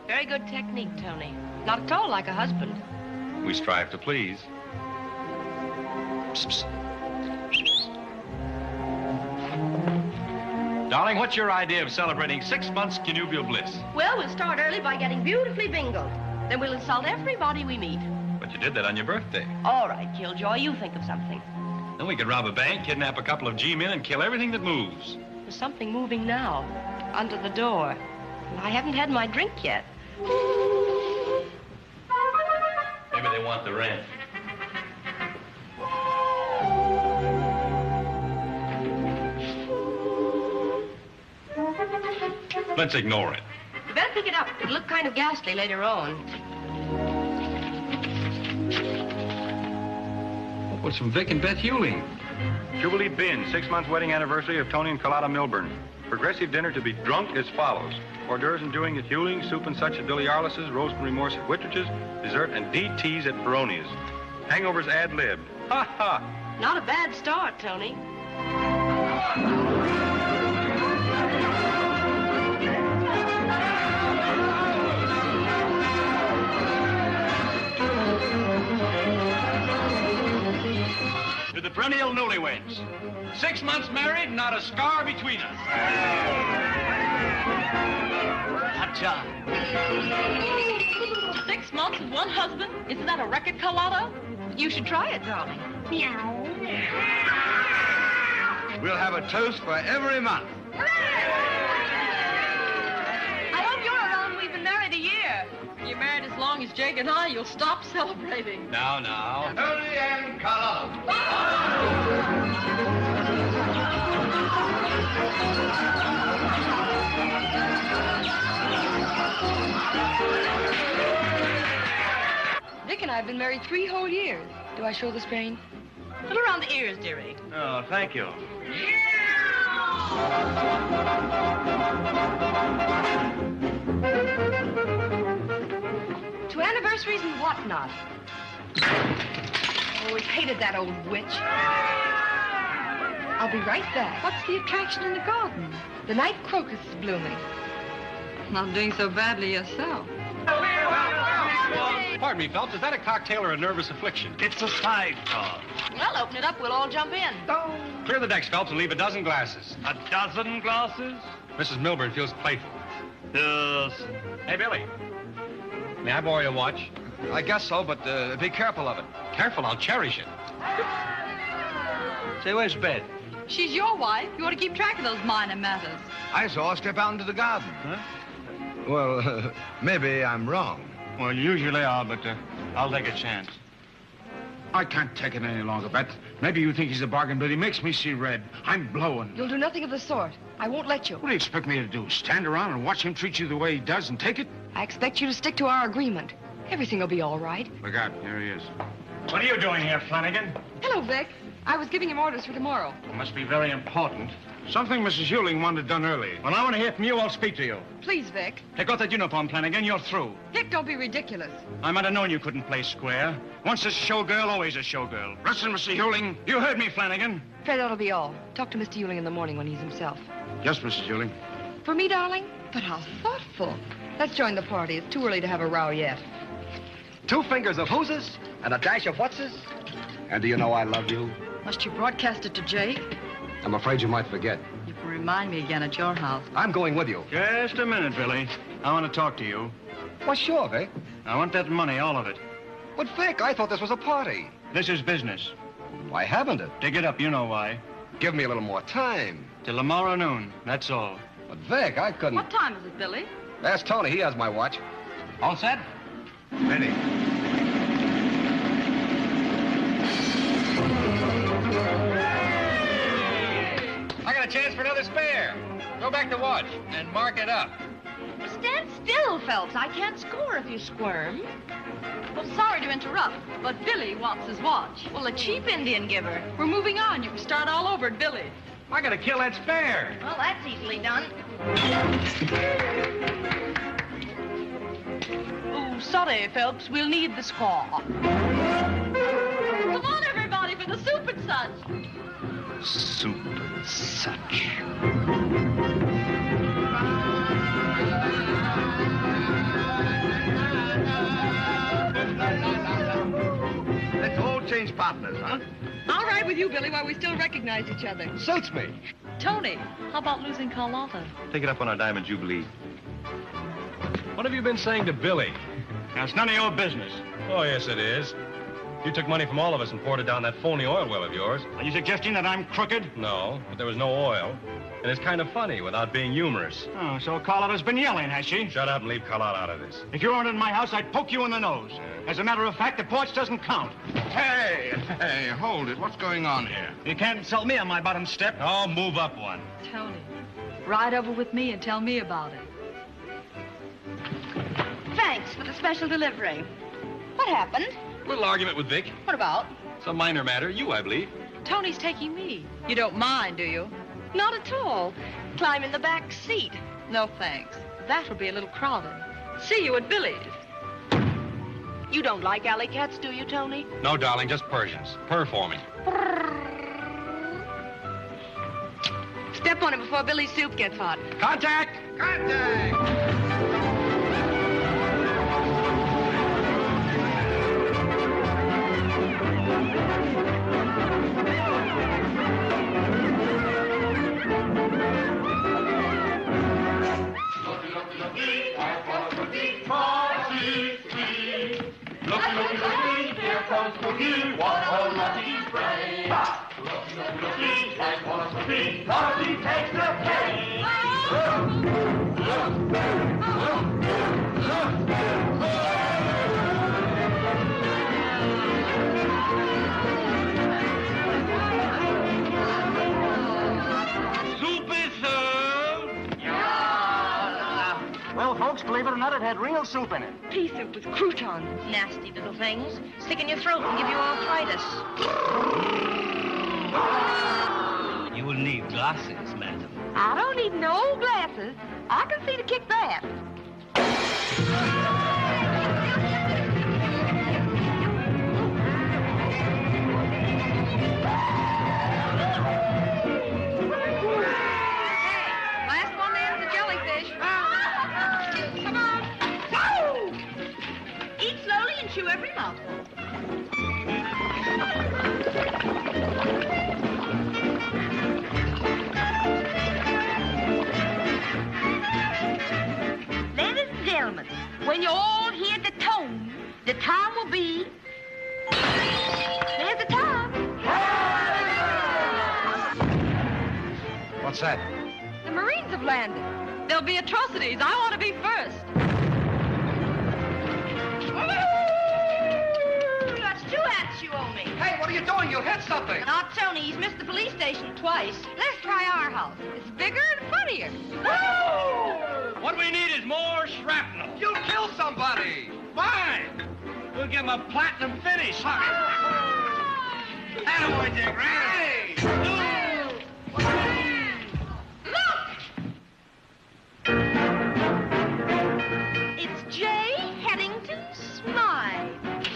Very good technique, Tony. Not at all like a husband. We strive to please. Psst, psst. Darling, what's your idea of celebrating 6 months connubial bliss? Well, we'll start early by getting beautifully bingled. Then we'll insult everybody we meet. But you did that on your birthday. All right, Killjoy, you think of something. Then we could rob a bank, kidnap a couple of G-men, and kill everything that moves. There's something moving now, under the door. And I haven't had my drink yet. Maybe they want the rent. Let's ignore it. You better pick it up. It'll look kind of ghastly later on. Oh, it's from Vic and Beth Hewling. Jubilee Bin, 6-month wedding anniversary of Tony and Carlotta Milburn. Progressive dinner to be drunk as follows. Hors d'oeuvres and doing at Hewling, soup and such at Billy Arliss's, roast and remorse at Whittridge's, dessert and DTs at Baroni's. Hangovers ad-libbed. Ha ha! Not a bad start, Tony. To the perennial newlyweds. 6 months married, not a scar between us. Hacha. 6 months with one husband? Isn't that a record, Carlotta? You should try it, darling. Meow. We'll have a toast for every month. I hope you're around. We've been married a year. If you're married as long as Jake and I, you'll stop celebrating. Now. Tony and Carlotta. Vic and I have been married 3 whole years. Do I show the strain? Put around the ears, dearie. Oh, thank you. To anniversaries and whatnot. Always hated that old witch. I'll be right back. What's the attraction in the garden? The night crocus is blooming. Not doing so badly yourself. Pardon me, Phelps, is that a cocktail or a nervous affliction? It's a sidecar. Well, open it up. We'll all jump in. Clear the decks, Phelps, and leave a dozen glasses. A dozen glasses? Mrs. Milburn feels playful. Yes. Hey, Billy. May I borrow your watch? I guess so, but be careful of it. Careful, I'll cherish it. Say, where's bed? She's your wife. You ought to keep track of those minor matters. I saw her step out into the garden. Huh? Well, maybe I'm wrong. Well, you usually are, but I'll take a chance. I can't take it any longer, Beth. Maybe you think he's a bargain, but he makes me see red. I'm blowing. You'll do nothing of the sort. I won't let you. What do you expect me to do? Stand around and watch him treat you the way he does and take it? I expect you to stick to our agreement. Everything will be all right. Look out, here he is. What are you doing here, Flanagan? Hello, Vic. I was giving him orders for tomorrow. It must be very important. Something Mrs. Hewling wanted done early. When I want to hear from you, I'll speak to you. Please, Vic. Take off that uniform, Flanagan. You're through. Vic, don't be ridiculous. I might have known you couldn't play square. Once a showgirl, always a showgirl. Listen, Mr. Hewling. You heard me, Flanagan. Fred, that'll be all. Talk to Mr. Hewling in the morning when he's himself. Yes, Mrs. Hewling. For me, darling? But how thoughtful. Let's join the party. It's too early to have a row yet. 2 fingers of who'ses and a dash of what'ses. And do you know I love you? Must you broadcast it to Jake? I'm afraid you might forget. You can remind me again at your house. I'm going with you. Just a minute, Billy. I want to talk to you. Well, sure, Vic. I want that money, all of it. But, Vic, I thought this was a party. This is business. Why haven't it? Dig it up, you know why. Give me a little more time. Till tomorrow noon, that's all. But, Vic, I couldn't... What time is it, Billy? Ask Tony. He has my watch. All set? Ready. I got a chance for another spare. Go back to watch and mark it up. Stand still, Phelps. I can't score if you squirm. Well, sorry to interrupt, but Billy wants his watch. Well, a cheap Indian giver. We're moving on. You can start all over at Billy. I gotta kill that spare. Well, that's easily done. Oh, sorry, Phelps. We'll need the score. Come on, everybody, for the soup and such. Soup and such. strange partners, huh? All right with you, Billy, while we still recognize each other. Suits me. Tony, how about losing Carlotta? Take it up on our Diamond Jubilee. What have you been saying to Billy? Now, it's none of your business. Oh, yes, it is. You took money from all of us and poured it down that phony oil well of yours. Are you suggesting that I'm crooked? No, but there was no oil. And it's kind of funny without being humorous. Oh, so Carlotta's been yelling, has she? Shut up and leave Carlotta out of this. If you weren't in my house, I'd poke you in the nose. As a matter of fact, the porch doesn't count. Hey, hold it. What's going on here? You can't insult me on my bottom step. Oh, move up one. Tony, ride over with me and tell me about it. Thanks for the special delivery. What happened? Little argument with Vic. What about? Some minor matter. You, I believe. Tony's taking me. You don't mind, do you? Not at all. Climb in the back seat. No, thanks. That'll be a little crowded. See you at Billy's. You don't like alley cats, do you, Tony? No, darling, just Persians. Purr for me. Step on it before Billy's soup gets hot. Contact! Well, folks, believe it or not, it had real soup in it. Pea soup with croutons. Nasty little things. Stick in your throat and give you arthritis. You will need glasses, madam. I don't need no glasses. I can see to kick that. Last one there is a jellyfish. Come on. Eat slowly and chew every mouthful. Ladies and gentlemen, when you all hear the tone, the time will be... There's the time. What's that? The Marines have landed. There'll be atrocities. I want to be first. That's 2 hats you owe me. Hey, what are you doing? You'll hit something. Not Tony. He's missed the police station twice. Let's try our house. It's bigger and funnier. What we need is more shrapnel. You'll kill somebody. Fine. We'll give him a platinum finish. Attaboy, Dick. Right. It's Jay Headington's smile.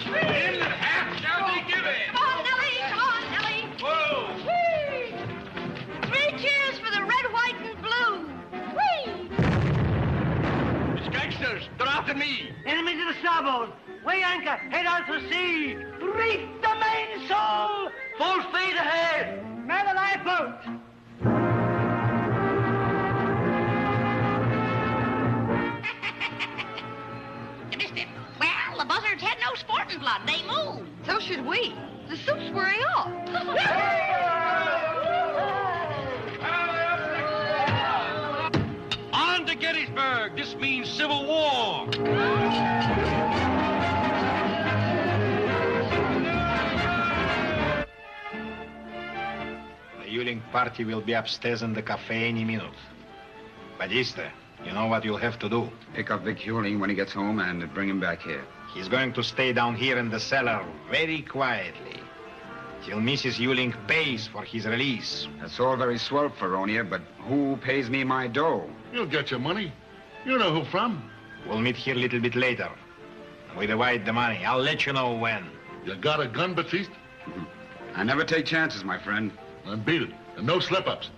In the half, shall we give it? Come on, Nellie. Come on, Nellie. Whoa. Whee! 3 cheers for the red, white, and blue. Whee! It's gangsters. They're after me. Enemies to the starboard. Weigh anchor. Head out to sea. Reef the mainsail. Full speed ahead. Man the lifeboat. You missed it. Well, the buzzards had no sporting blood. They moved. So should we. The soup's wearing off. On to Gettysburg. This means civil war. The Yuling party will be upstairs in the cafe any minute. Badista, you know what you'll have to do. Pick up Vic Huling when he gets home and bring him back here. He's going to stay down here in the cellar very quietly till Mrs. Yuling pays for his release. That's all very swell, Feronia, but who pays me my dough? You'll get your money. You know who from. We'll meet here a little bit later. We divide the money. I'll let you know when. You got a gun, Batiste? I never take chances, my friend. Then beat it. And no slip-ups.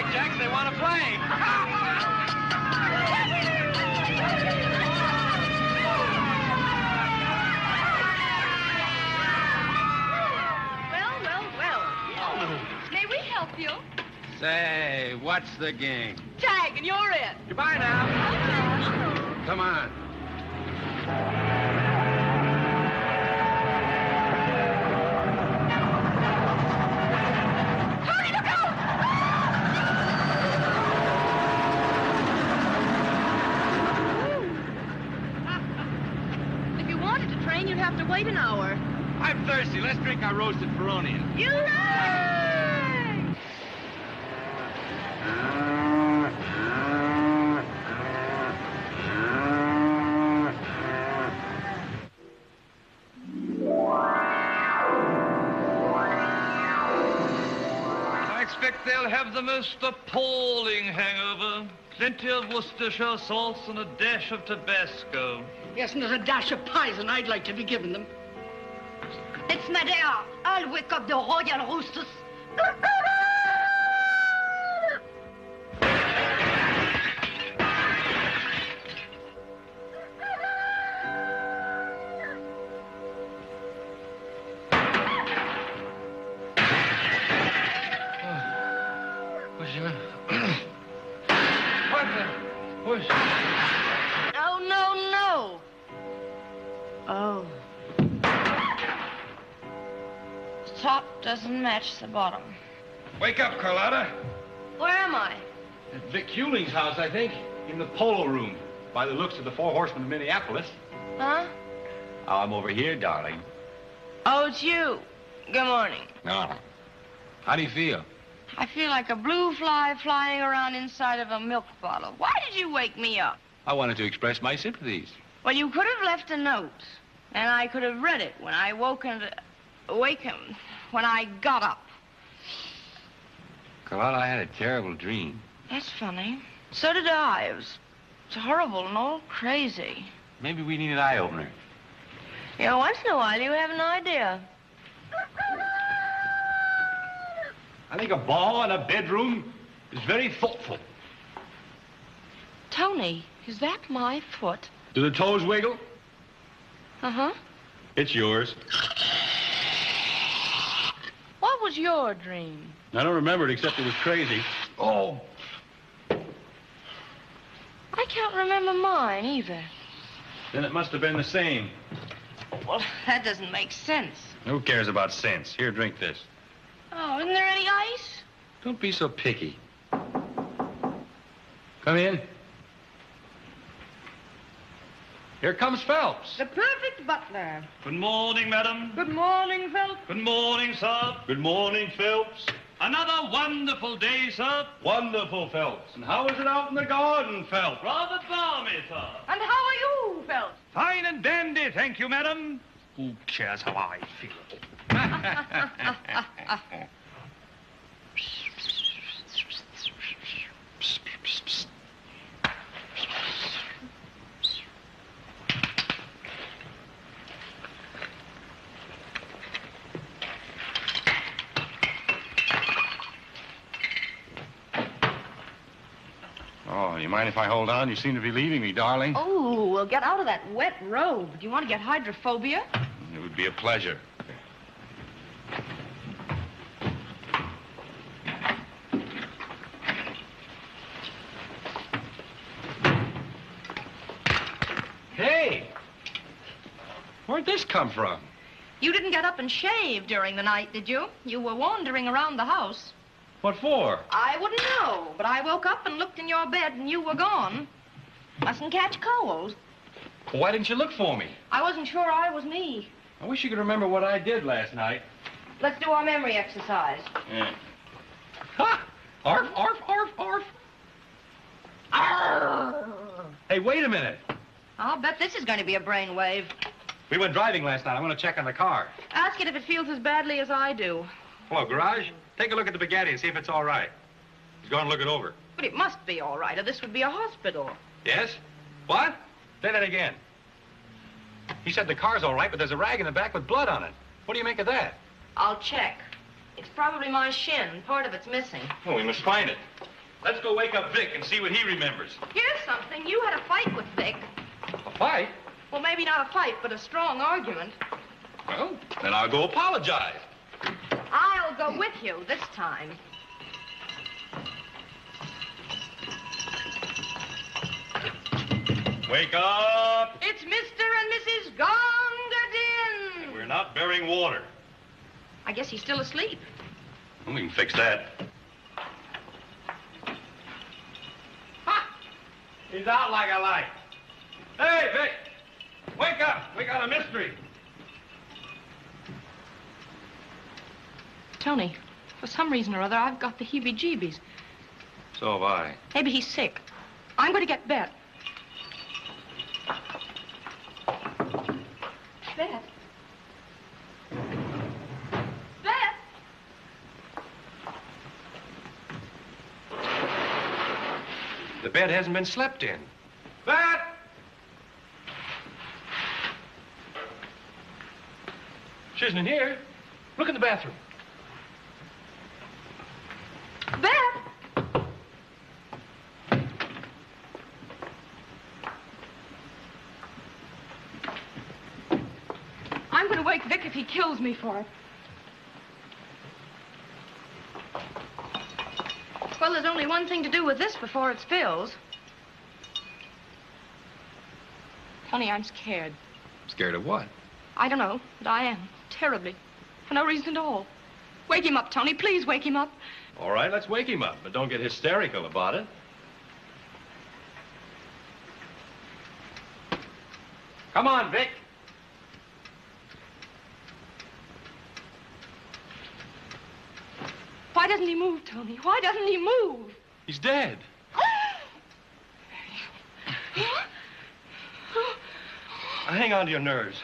blackjacks, they want to play. Well. May we help you? Say, what's the game? Tag, and you're in. Goodbye now. Come on. Tony, look out! If you wanted to train, you'd have to wait an hour. I'm thirsty. Let's drink our roasted Feronian. You lie! I expect they'll have the most appalling hangover. Plenty of Worcestershire sauce and a dash of Tabasco. Yes, and there's a dash of poison I'd like to be giving them. It's Madeira. I'll wake up the royal roosters. Oh, no. Oh. The top doesn't match the bottom. Wake up, Carlotta. Where am I? At Vic Hewling's house, I think. In the polo room. By the looks of the Four Horsemen of Minneapolis. Huh? Oh, I'm over here, darling. Oh, it's you. Good morning. No. How do you feel? I feel like a blue fly flying around inside of a milk bottle. Why did you wake me up? I wanted to express my sympathies. Well, you could have left a note, and I could have read it when I when I got up. Carlotta, I had a terrible dream. That's funny. So did I. It was horrible and all crazy. Maybe we need an eye-opener. You know, once in a while you have an idea. I think a ball in a bedroom is very thoughtful. Tony, is that my foot? Do the toes wiggle? Uh-huh. It's yours. What was your dream? I don't remember it, except it was crazy. Oh. I can't remember mine, either. Then it must have been the same. Well, that doesn't make sense. Who cares about sense? Here, drink this. Oh, isn't there any ice? Don't be so picky. Come in. Here comes Phelps. The perfect butler. Good morning, madam. Good morning, Phelps. Good morning, sir. Good morning, Phelps. Another wonderful day, sir. Wonderful, Phelps. And how is it out in the garden, Phelps? Rather balmy, sir. And how are you, Phelps? Fine and dandy, thank you, madam. Who cares how I feel? Oh, you mind if I hold on? You seem to be leaving me, darling. Oh, well, get out of that wet robe. Do you want to get hydrophobia? It would be a pleasure. Hey! Where'd this come from? You didn't get up and shave during the night, did you? You were wandering around the house. What for? I wouldn't know, but I woke up and looked in your bed and you were gone. Mustn't catch cold. Why didn't you look for me? I wasn't sure I was me. I wish you could remember what I did last night. Let's do our memory exercise. Yeah. Ha! Arf, arf, arf, arf. Arr! Hey, wait a minute. I'll bet this is going to be a brainwave. We went driving last night. I want to check on the car. Ask it if it feels as badly as I do. Hello, garage. Take a look at the Bugatti and see if it's all right. He's going to look it over. But it must be all right, or this would be a hospital. Yes? What? Say that again. He said the car's all right, but there's a rag in the back with blood on it. What do you make of that? I'll check. It's probably my shin. Part of it's missing. Well, we must find it. Let's go wake up Vic and see what he remembers. Here's something. You had a fight with Vic. A fight? Well, maybe not a fight, but a strong argument. Well, then I'll go apologize. I'll go with you this time. Wake up! It's Mr. and Mrs. Gongerdin. We're not bearing water. I guess he's still asleep. Well, we can fix that. Ha! He's out like a light. Hey, Vic! Wake up! We got a mystery. Tony, for some reason or other, I've got the heebie-jeebies. So have I. Maybe he's sick. I'm going to get Bet. Bet? Bet? The bed hasn't been slept in. Bet! She isn't in here. Look in the bathroom. Bet? I'm going to wake Vic if he kills me for it. Well, there's only one thing to do with this before it spills. Tony, I'm scared. Scared of what? I don't know, but I am. Terribly. For no reason at all. Wake him up, Tony. Please wake him up. All right, let's wake him up, but don't get hysterical about it. Come on, Vic. Why doesn't he move, Tony? Why doesn't he move? He's dead. Hang on to your nerves.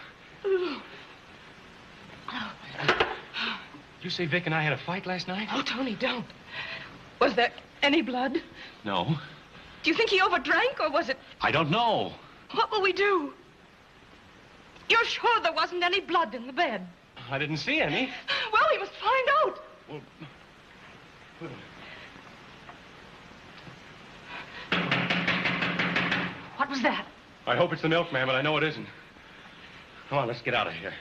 You say Vic and I had a fight last night? Oh, Tony, don't. Was there any blood? No. Do you think he overdrank, or was it... I don't know. What will we do? You're sure there wasn't any blood in the bed? I didn't see any. Well, we must find out. Well... What was that? I hope it's the milkman, but I know it isn't. Come on, let's get out of here.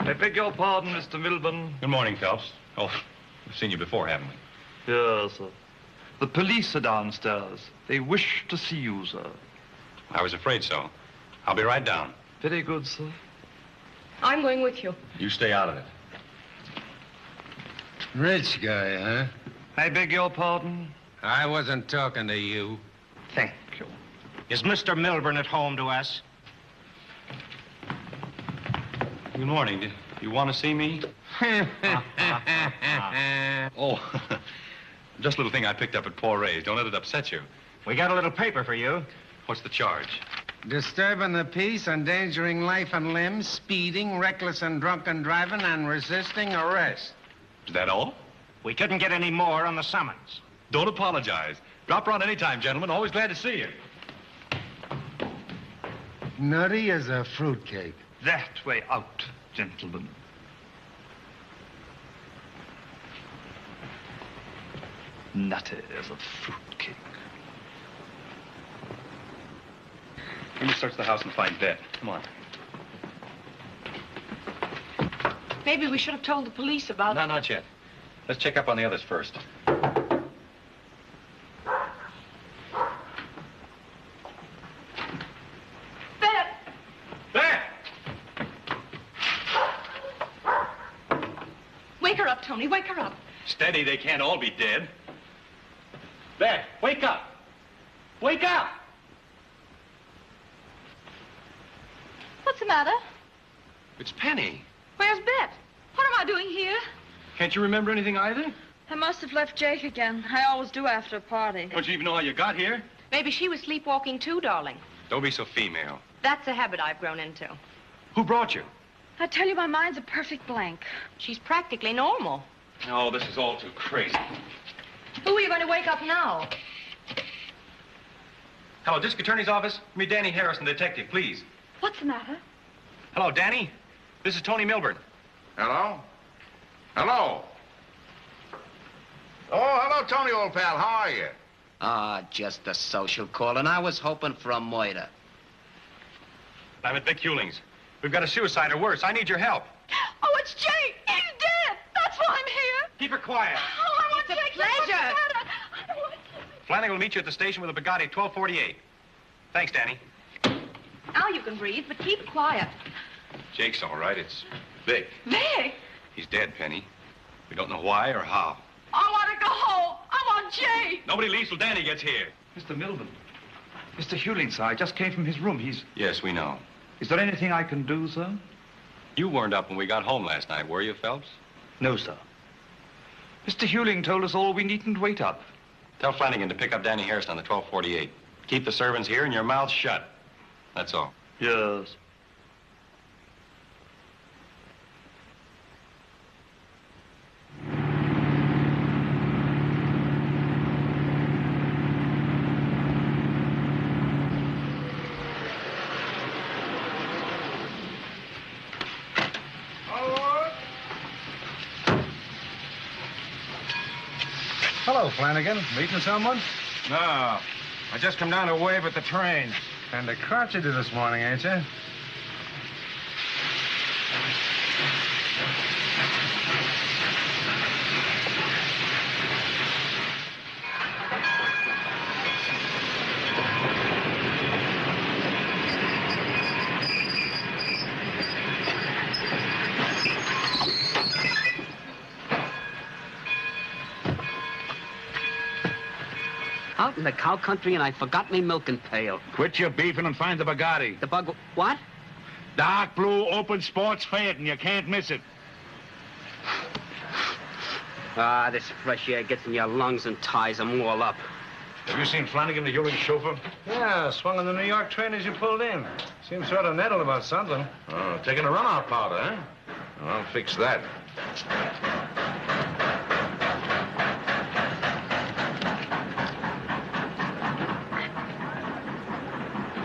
I beg your pardon, Mr. Milburn. Good morning, Phelps. Oh, we've seen you before, haven't we? Yes, sir. The police are downstairs. They wish to see you, sir. I was afraid so. I'll be right down. Very good, sir. I'm going with you. You stay out of it. Rich guy, huh? I beg your pardon. I wasn't talking to you. Thank you. Is Mr. Milburn at home to us? Good morning. Do you want to see me? Oh, just a little thing I picked up at Poor Ray's. Don't let it upset you. We got a little paper for you. What's the charge? Disturbing the peace, endangering life and limbs, speeding, reckless and drunken driving, and resisting arrest. Is that all? We couldn't get any more on the summons. Don't apologize. Drop around anytime, gentlemen. Always glad to see you. Nutty as a fruitcake. That way out, gentlemen. Nutty as a fruitcake. Let me search the house and find Bet. Come on. Maybe we should have told the police about... No, not yet. Let's check up on the others first. Bet! Bet! Wake her up, Tony. Wake her up. Steady, they can't all be dead. Bet, wake up! Wake up! What's the matter? It's Penny. Where's Bet? What am I doing here? Can't you remember anything either? I must have left Jake again. I always do after a party. Don't you even know how you got here? Maybe she was sleepwalking too, darling. Don't be so female. That's a habit I've grown into. Who brought you? I tell you, my mind's a perfect blank. She's practically normal. Oh, this is all too crazy. Who are you going to wake up now? Hello, District Attorney's office. Give me Danny Harrison, detective, please. What's the matter? Hello, Danny. This is Tony Milburn. Hello? Hello? Oh, hello, Tony, old pal. How are you? Just a social call, and I was hoping for a murder. I'm at Vic Hewling's. We've got a suicide or worse. I need your help. Oh, it's Jake. He's dead. That's why I'm here. Keep her quiet. Oh, I want Jake. pleasure. Flanagan will meet you at the station with a Bugatti at 12:48. Thanks, Danny. Now you can breathe, but keep quiet. Jake's all right. It's Vic. Vic. He's dead, Penny. We don't know why or how. I want to go home. I want Jake. Nobody leaves till Danny gets here. Mr. Milburn. Mr. Hewling, sir, I just came from his room. Yes, we know. Is there anything I can do, sir? You weren't up when we got home last night, were you, Phelps? No, sir. Mr. Hewling told us all we needn't wait up. Tell Flanagan to pick up Danny Harrison on the 12:48. Keep the servants here and your mouth shut. That's all. Yes. Hello, Flanagan. Meeting someone? No. I just come down to wave at the train. Kinda crotchety this morning, ain't you? Out in the cow country, and I forgot me milking pail. Quit your beefing and find the Bugatti. The bug... What? Dark blue, open sports Fiat, and you can't miss it. This fresh air gets in your lungs and ties them all up. Have you seen Flanagan, the Hewling chauffeur? Yeah, swung on the New York train as you pulled in. Seems sort of nettled about something. Oh, taking a run-out powder, huh? I'll fix that.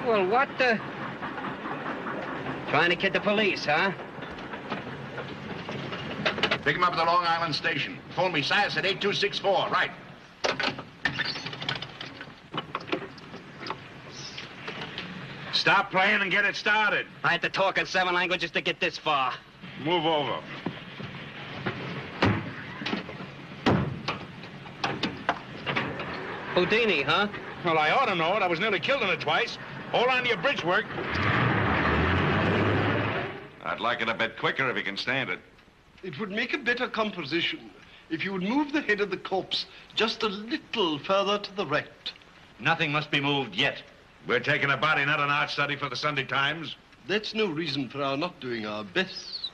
Well, what the... Trying to kid the police, huh? Pick him up at the Long Island station. Phone me, Silas, at 8264. Right. Stop playing and get it started. I had to talk in 7 languages to get this far. Move over. Houdini, huh? Well, I ought to know it. I was nearly killed in it twice. Hold on to your bridge work. I'd like it a bit quicker if you can stand it. It would make a better composition if you would move the head of the corpse just a little further to the right. Nothing must be moved yet. We're taking a body, not an art study for the Sunday Times. That's no reason for our not doing our best.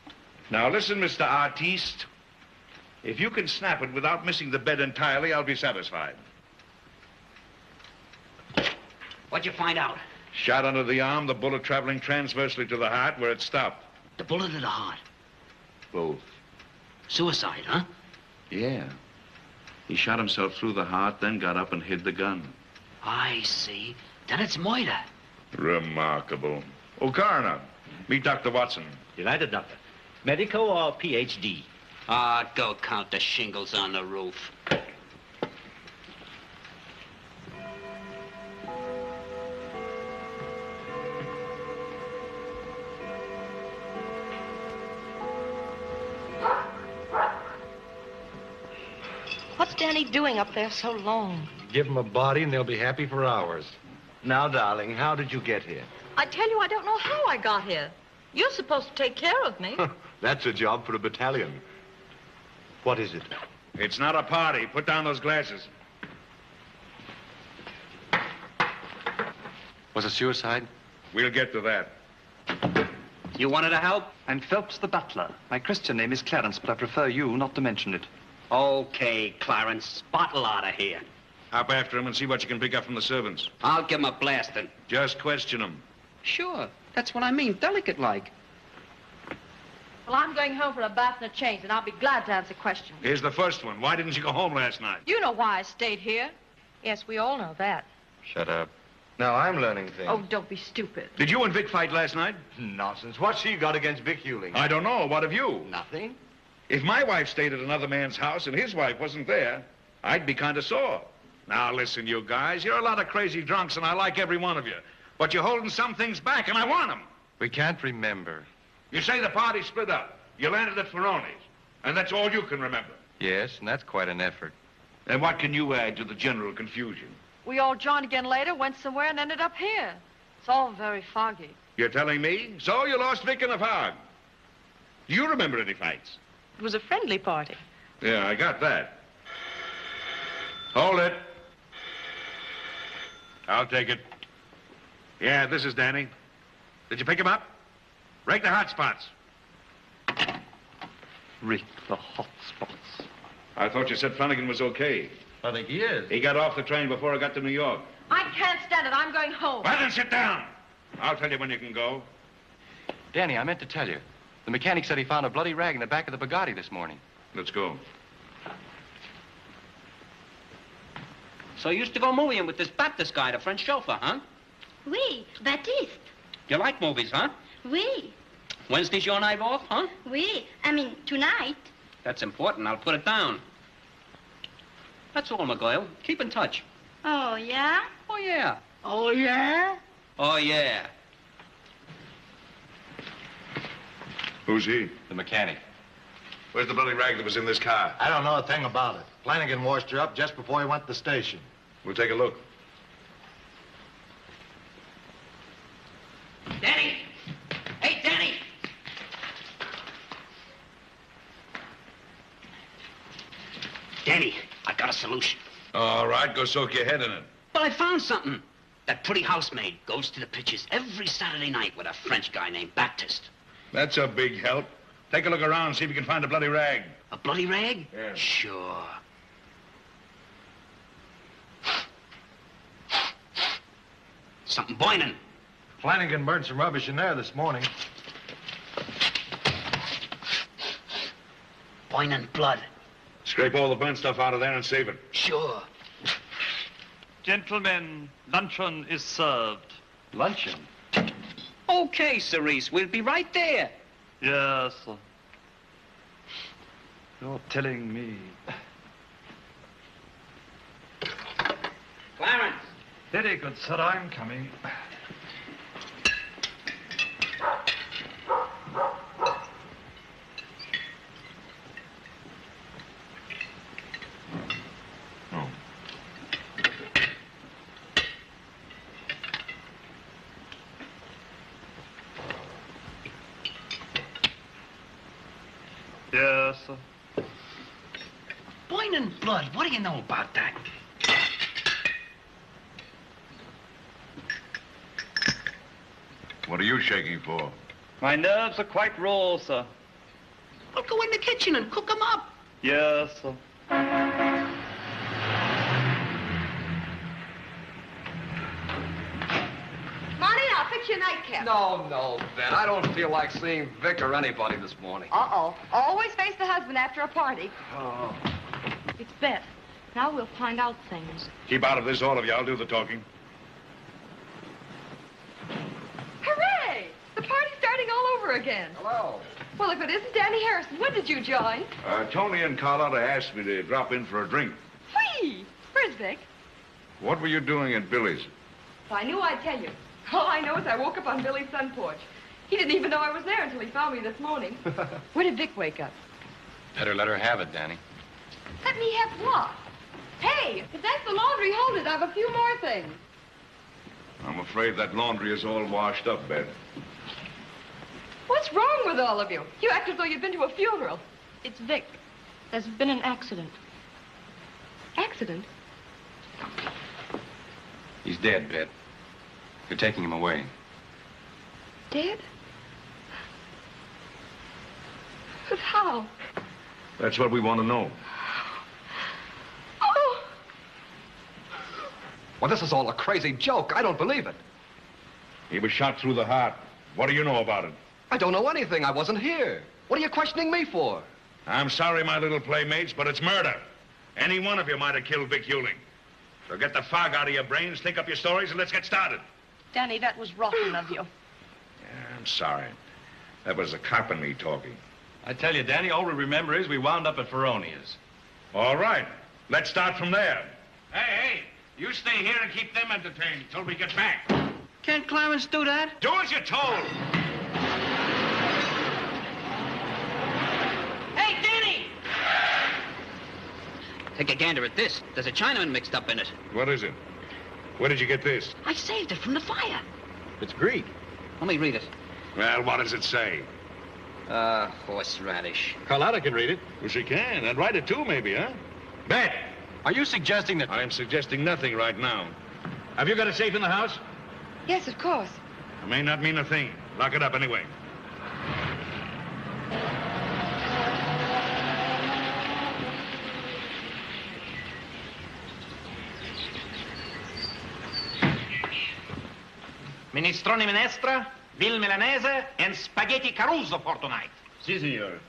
Now, listen, Mr. Artiste. If you can snap it without missing the bed entirely, I'll be satisfied. What'd you find out? Shot under the arm, the bullet traveling transversely to the heart where it stopped. The bullet or the heart? Both. Suicide, huh? Yeah. He shot himself through the heart, then got up and hid the gun. I see. Then it's murder. Remarkable. Oh, coroner, meet Dr. Watson. Delighted, Doctor. Medico or PhD? Go count the shingles on the roof. What's Danny doing up there so long? Give them a body and they'll be happy for hours. Now, darling, how did you get here? I tell you, I don't know how I got here. You're supposed to take care of me. That's a job for a battalion. What is it? It's not a party. Put down those glasses. Was it suicide? We'll get to that. You wanted to help? I'm Phelps the butler. My Christian name is Clarence, but I prefer you not to mention it. Okay, Clarence. Bottle out of here. Up after him and see what you can pick up from the servants. I'll give him a blasting. Just question him. Sure. That's what I mean. Delicate-like. Well, I'm going home for a bath and a change, and I'll be glad to answer questions. Here's the first one. Why didn't you go home last night? You know why I stayed here. Yes, we all know that. Shut up. Now I'm learning things. Oh, don't be stupid. Did you and Vic fight last night? Nonsense. What's she got against Vic Hewling? I don't know. What have you? Nothing. If my wife stayed at another man's house and his wife wasn't there, I'd be kind of sore. Now, listen, you guys, you're a lot of crazy drunks, and I like every one of you. But you're holding some things back, and I want them. We can't remember. You say the party split up. You landed at Ferroni's, and that's all you can remember. Yes, and that's quite an effort. And what can you add to the general confusion? We all joined again later, went somewhere, and ended up here. It's all very foggy. You're telling me? So you lost Vic in the fog. Do you remember any fights? It was a friendly party. Yeah, I got that. Hold it. I'll take it. Yeah, this is Danny. Did you pick him up? Rake the hot spots. Rake the hot spots. I thought you said Flanagan was okay. I think he is. He got off the train before I got to New York. I can't stand it. I'm going home. Well, then sit down. I'll tell you when you can go. Danny, I meant to tell you. The mechanic said he found a bloody rag in the back of the Bugatti this morning. Let's go. So you used to go moving with this Baptist guy, the French chauffeur, huh? Oui, Baptiste. You like movies, huh? Oui. Wednesday's your night off, huh? Oui. I mean, tonight. That's important. I'll put it down. That's all, McGoyle. Keep in touch. Oh, yeah? Oh, yeah. Oh, yeah? Oh, yeah. Who's he? The mechanic. Where's the bloody rag that was in this car? I don't know a thing about it. Flanagan washed her up just before he went to the station. We'll take a look. Danny! Hey, Danny! Danny, I got a solution. All right, go soak your head in it. Well, I found something. That pretty housemaid goes to the pictures every Saturday night with a French guy named Baptiste. That's a big help. Take a look around, see if you can find a bloody rag. A bloody rag? Yeah. Sure. Something boiling. Flanagan burned some rubbish in there this morning. Boiling blood. Scrape all the burnt stuff out of there and save it. Sure. Gentlemen, luncheon is served. Luncheon? Okay, Cerise, we'll be right there. Yes. You're telling me. Clarence. Very good, sir. I'm coming. Yes, sir. Boiling blood. What do you know about that? What are you shaking for? My nerves are quite raw, sir. Well, go in the kitchen and cook them up. Yes, sir. Monty, I'll fix you a nightcap. No, Ben. I don't feel like seeing Vic or anybody this morning. Uh-oh. Always face the husband after a party. Oh. It's Beth. Now we'll find out things. Keep out of this, all of you. I'll do the talking. Hooray! The party's starting all over again. Hello. Well, if it isn't Danny Harrison, when did you join? Tony and Carlotta asked me to drop in for a drink. Whee! Where's Vic? What were you doing at Billy's? Well, I knew I'd tell you. All I know is I woke up on Billy's sun porch. He didn't even know I was there until he found me this morning. Where did Vic wake up? Better let her have it, Danny. Let me have what? Hey, if that's the laundry, hold it. I have a few more things. I'm afraid that laundry is all washed up, Beth. What's wrong with all of you? You act as though you'd been to a funeral. It's Vic. There's been an accident. Accident? He's dead, Bet. You're taking him away. Dead? But how? That's what we want to know. Oh! Well, this is all a crazy joke. I don't believe it. He was shot through the heart. What do you know about it? I don't know anything. I wasn't here. What are you questioning me for? I'm sorry, my little playmates, but it's murder. Any one of you might have killed Vic Hewling. So get the fog out of your brains, think up your stories, and let's get started. Danny, that was rotten of you. I'm sorry. That was the cop and me talking. I tell you, Danny, all we remember is we wound up at Ferroni's. All right. Let's start from there. Hey, you stay here and keep them entertained till we get back. Can't Clarence do that? Do as you're told. Hey, Danny! Take a gander at this. There's a Chinaman mixed up in it. What is it? Where did you get this? I saved it from the fire. It's Greek. Let me read it. Well, what does it say? Horseradish. Carlotta can read it. Well, she can. And write it too, maybe, huh? Bet. Are you suggesting that... I am suggesting nothing right now. Have you got a safe in the house? Yes, of course. It may not mean a thing. Lock it up anyway. Minestrone minestra, vil milanese, and spaghetti caruso for tonight. Si, signor.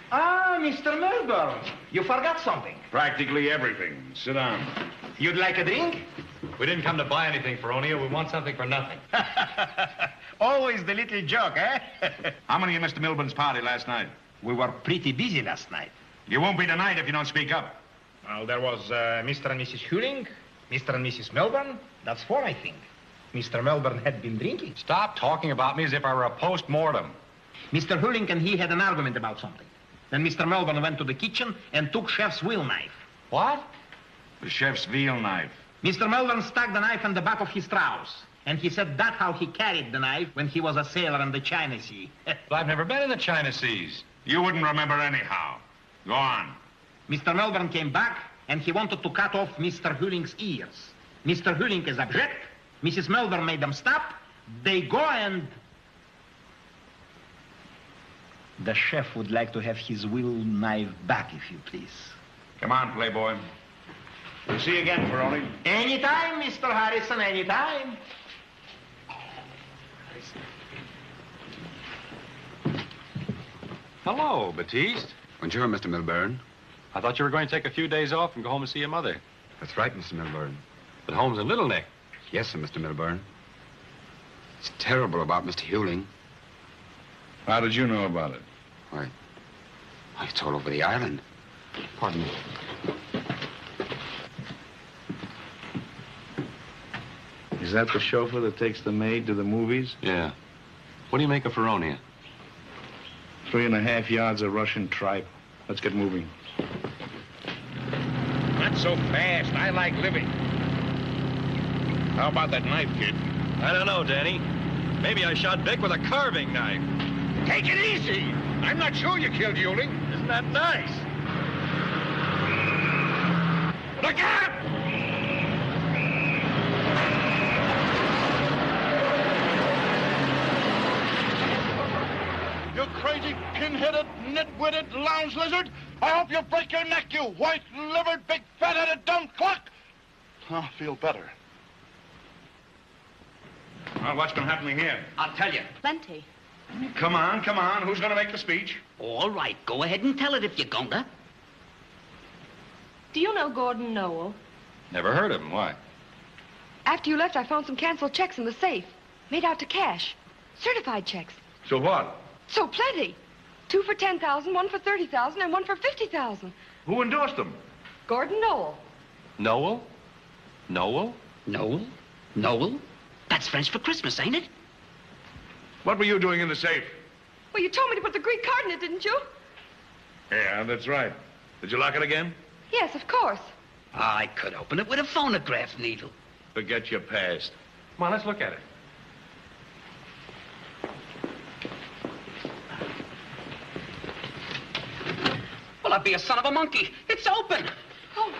Ah, Mr. Melbourne, you forgot something. Practically everything. Sit down. You'd like a drink? We didn't come to buy anything, Feronia. We want something for nothing. Always the little joke, eh? How many of Mr. Milburn's party last night? We were pretty busy last night. You won't be tonight if you don't speak up. Well, there was Mr. and Mrs. Huling, Mr. and Mrs. Melbourne. That's four, I think. Mr. Melbourne had been drinking. Stop talking about me as if I were a post-mortem. Mr. Huling and he had an argument about something. Then Mr. Melbourne went to the kitchen and took Chef's wheel knife. What? The chef's veal knife. Mr. Melbourne stuck the knife in the back of his trousers. And he said that's how he carried the knife when he was a sailor in the China Sea. Well, I've never been in the China Seas. You wouldn't remember anyhow. Go on. Mr. Melbourne came back and he wanted to cut off Mr. Huling's ears. Mr. Huling is object. Mrs. Melbourne made them stop. They go and... The chef would like to have his wheel knife back, if you please. Come on, Playboy. We'll see you again, Ferroni. Anytime, Mr. Harrison, anytime. Hello, Batiste. Bonjour, Mr. Milburn. I thought you were going to take a few days off and go home and see your mother. That's right, Mr. Milburn. But home's in Little Neck. Yes, sir, Mr. Milburn. It's terrible about Mr. Huling. How did you know about it? Why, it's all over the island. Pardon me. Is that the chauffeur that takes the maid to the movies? Yeah. What do you make of Feronia? 3.5 yards of Russian tripe. Let's get moving. Not so fast. I like living. How about that knife, kid? I don't know, Danny. Maybe I shot Vic with a carving knife. Take it easy. I'm not sure you killed Huling. Isn't that nice? Look out! You crazy, pin-headed, nit-witted lounge lizard! I hope you break your neck, you white-livered, big, fat-headed, dumb clock! I feel better. Well, what's going to happen here? I'll tell you. Plenty. Come on, come on. Who's going to make the speech? All right, go ahead and tell it if you're gonna. Do you know Gordon Noel? Never heard of him. Why? After you left, I found some canceled checks in the safe. Made out to cash. Certified checks. So what? So plenty. 2 for 10,000, 1 for 30,000, and 1 for 50,000. Who endorsed them? Gordon Noel. Noel? Noel? Noel? Noel? That's French for Christmas, ain't it? What were you doing in the safe? Well, you told me to put the Greek card in it, didn't you? Yeah, that's right. Did you lock it again? Yes, of course. I could open it with a phonograph needle. Forget your past. Come on, let's look at it. Well, I'd be a son of a monkey. It's open. Oh,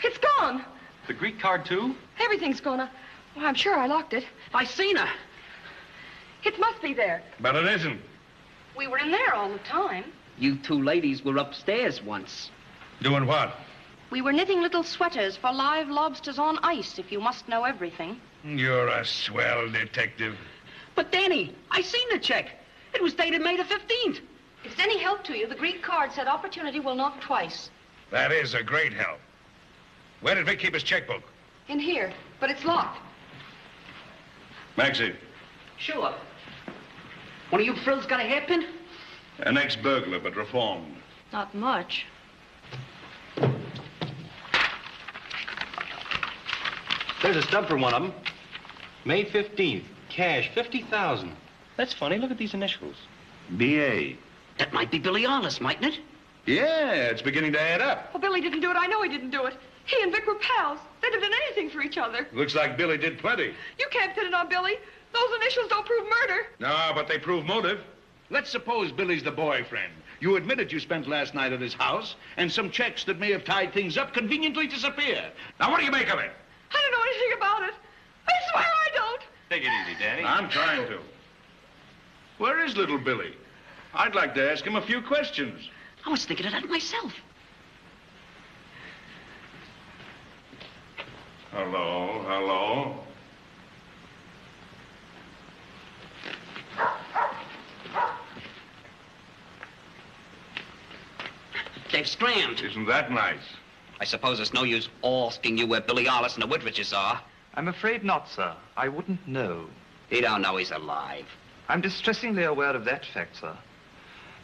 it's gone. The Greek card, too? Everything's gone. Well, I'm sure I locked it. I seen her. It must be there. But it isn't. We were in there all the time. You two ladies were upstairs once. Doing what? We were knitting little sweaters for live lobsters on ice, if you must know everything. You're a swell detective. But, Danny, I seen the check. It was dated May the 15th. If it's any help to you, the Greek card said opportunity will knock twice. That is a great help. Where did Vic keep his checkbook? In here, but it's locked. Maxie, Sure. One of you frills got a hairpin? an ex-burglar, but reformed. Not much. There's a stub for one of them. May 15th. Cash, 50,000. That's funny. Look at these initials. B.A. That might be Billy Arliss, mightn't it? Yeah, it's beginning to add up. Well, Billy didn't do it. I know he didn't do it. He and Vic were pals. They'd have done anything for each other. Looks like Billy did plenty. You can't pin it on Billy. Those initials don't prove murder. No, but they prove motive. Let's suppose Billy's the boyfriend. You admitted you spent last night at his house, and some checks that may have tied things up conveniently disappear. Now, what do you make of it? I don't know anything about it. I swear I don't. Take it easy, Danny. I'm trying to. Where is little Billy? I'd like to ask him a few questions. I was thinking of that myself. Hello, hello. They've scrammed. Isn't that nice? I suppose it's no use asking you where Billy Arliss and the Woodridges are. I'm afraid not, sir. I wouldn't know. He don't know he's alive. I'm distressingly aware of that fact, sir.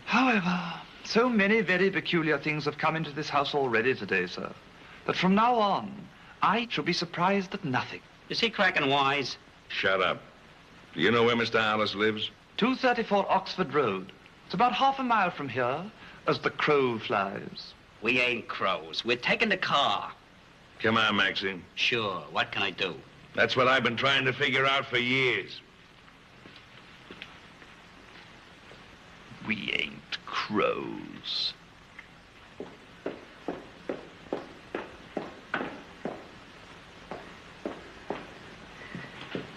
However, so many very peculiar things have come into this house already today, sir, that from now on, I shall be surprised at nothing. Is he cracking wise? Shut up. Do you know where Mr. Arliss lives? 234 Oxford Road. It's about half a mile from here, as the crow flies. We ain't crows. We're taking the car. Come on, Maxine. Sure. What can I do? That's what I've been trying to figure out for years. We ain't crows.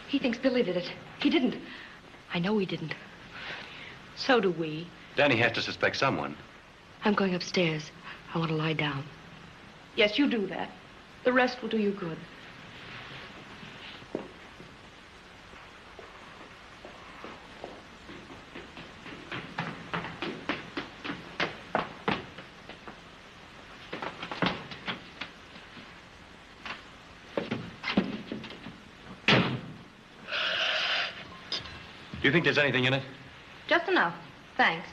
He thinks Billy did it. He didn't. I know he didn't. So do we. Danny has to suspect someone. I'm going upstairs. I want to lie down. Yes, you do that. The rest will do you good. Do you think there's anything in it? Just enough. Thanks.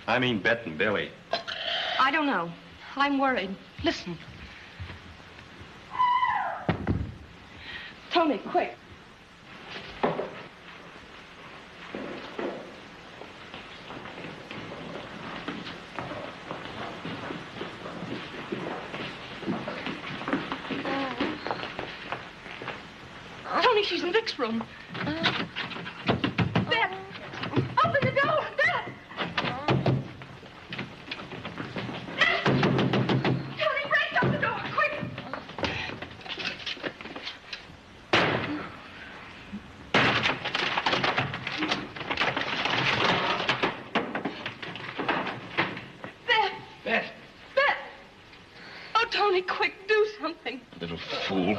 I mean, Bet and Billy. I don't know. I'm worried. Listen. Tony, quick. Tony, she's in Vic's room. Beth! Open the door! Beth! Tony, break up the door! Quick! Beth! Beth! Beth! Oh, Tony, quick, do something. Little fool.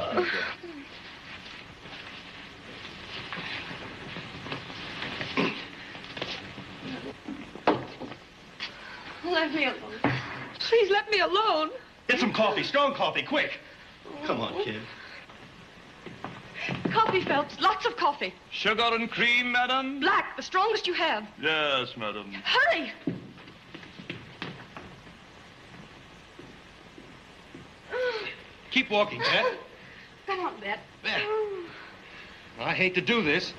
Let me alone. Please let me alone. Get some coffee, strong coffee, quick. Come on, kid. Coffee, Phelps. Lots of coffee. Sugar and cream, madam? Black, the strongest you have. Yes, madam. Hurry! Keep walking, Bet. Come on, Bet. Bet. I hate to do this.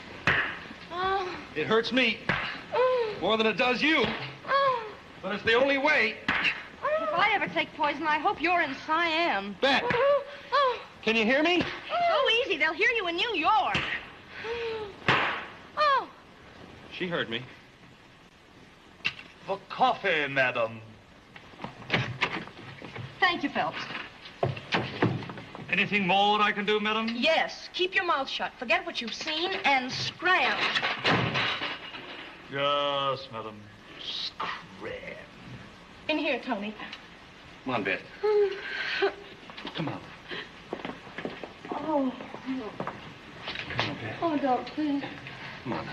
It hurts me more than it does you. But it's the only way. If I ever take poison, I hope you're in Siam. Bet. Can you hear me? So easy. They'll hear you in New York. Oh. She heard me. For coffee, madam. Thank you, Phelps. Anything more I can do, madam? Yes. Keep your mouth shut. Forget what you've seen and scram. Yes, madam. Scram. In here, Tony. Come on, Bet. Come on. Oh. Come on, Bet. Oh, don't, please. Come on.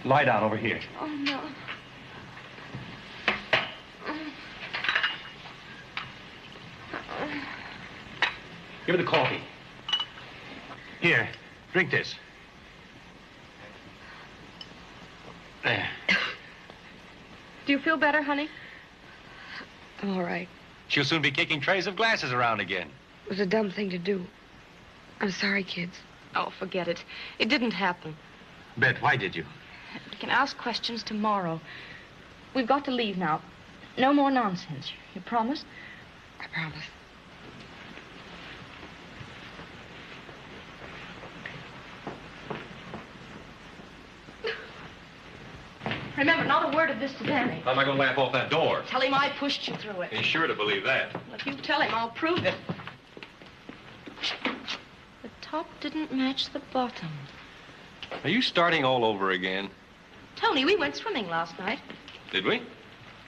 Lie down over here. Oh, no. Give her the coffee. Here, drink this. There. Do you feel better, honey? I'm all right. She'll soon be kicking trays of glasses around again. It was a dumb thing to do. I'm sorry, kids. Oh, forget it. It didn't happen. Bet, why did you? We can ask questions tomorrow. We've got to leave now. No more nonsense. You promise? I promise. Remember, not a word of this to Danny. How am I going to laugh off that door? Tell him I pushed you through it. He's sure to believe that. Well, if you tell him, I'll prove it. The top didn't match the bottom. Are you starting all over again? Tony, we went swimming last night. Did we?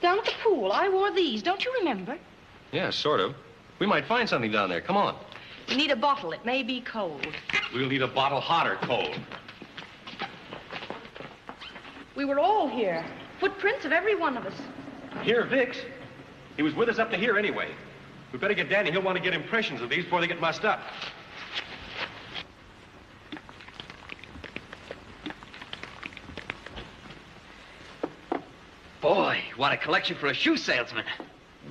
Down at the pool. I wore these. Don't you remember? Yeah, sort of. We might find something down there. Come on. We need a bottle. It may be cold. We'll need a bottle hot or cold. We were all here. Footprints of every one of us. Here, Vic's. He was with us up to here anyway. We better get Danny. He'll want to get impressions of these before they get mussed up. Boy, what a collection for a shoe salesman.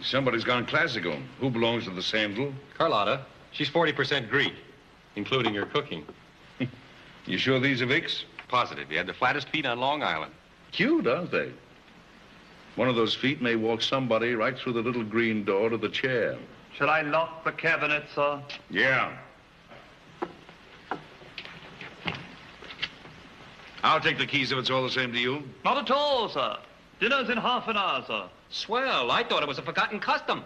Somebody's gone classical. Who belongs to the sandal? Carlotta. She's 40% Greek, including her cooking. You sure these are Vic's? Positive. He had the flattest feet on Long Island. Cute, aren't they? One of those feet may walk somebody right through the little green door to the chair. Shall I lock the cabinet, sir? Yeah. I'll take the keys if it's all the same to you. Not at all, sir. Dinner's in half an hour, sir. Swell. I thought it was a forgotten custom.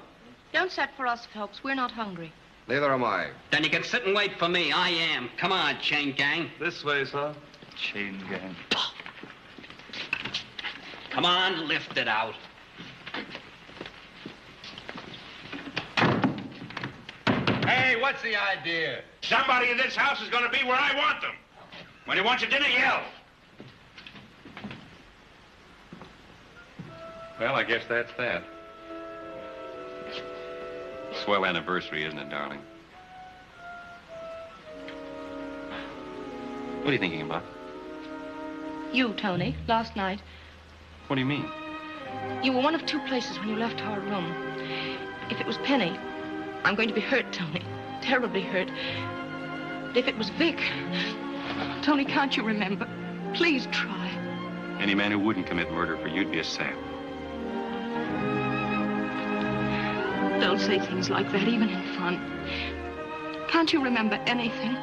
Don't set for us, Phelps. We're not hungry. Neither am I. Then you can sit and wait for me. I am. Come on, chain gang. This way, sir. Chain gang. Come on, lift it out. Hey, what's the idea? Somebody in this house is going to be where I want them. When you want your dinner, yell. Well, I guess that's that. Swell anniversary, isn't it, darling? What are you thinking about? You, Tony, last night. What do you mean? You were one of two places when you left our room. If it was Penny, I'm going to be hurt, Tony. Terribly hurt. But if it was Vic, Tony, can't you remember? Please try. Any man who wouldn't commit murder for you'd be a sap. Don't say things like that, even in fun. Can't you remember anything?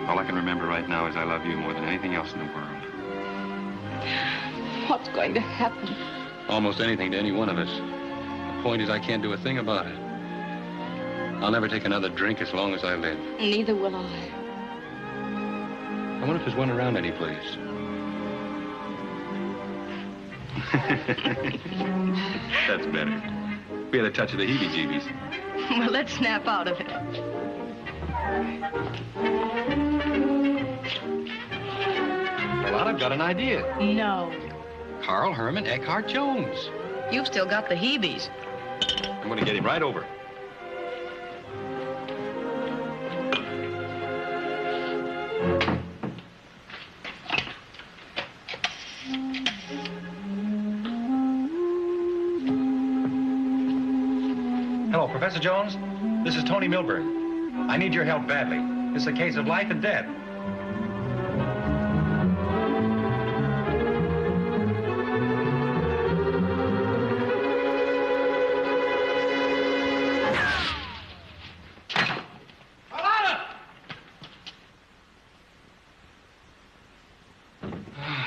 All I can remember right now is I love you more than anything else in the world. What's going to happen? Almost anything to any one of us. The point is I can't do a thing about it. I'll never take another drink as long as I live. Neither will I. I wonder if there's one around any place. That's better. We had a touch of the heebie-jeebies. Well, let's snap out of it. Well, I've got an idea. No. Carl Herman Eckhart Jones. You've still got the heebies. I'm going to get him right over. Hello, Professor Jones. This is Tony Milburn. I need your help badly. It's a case of life and death.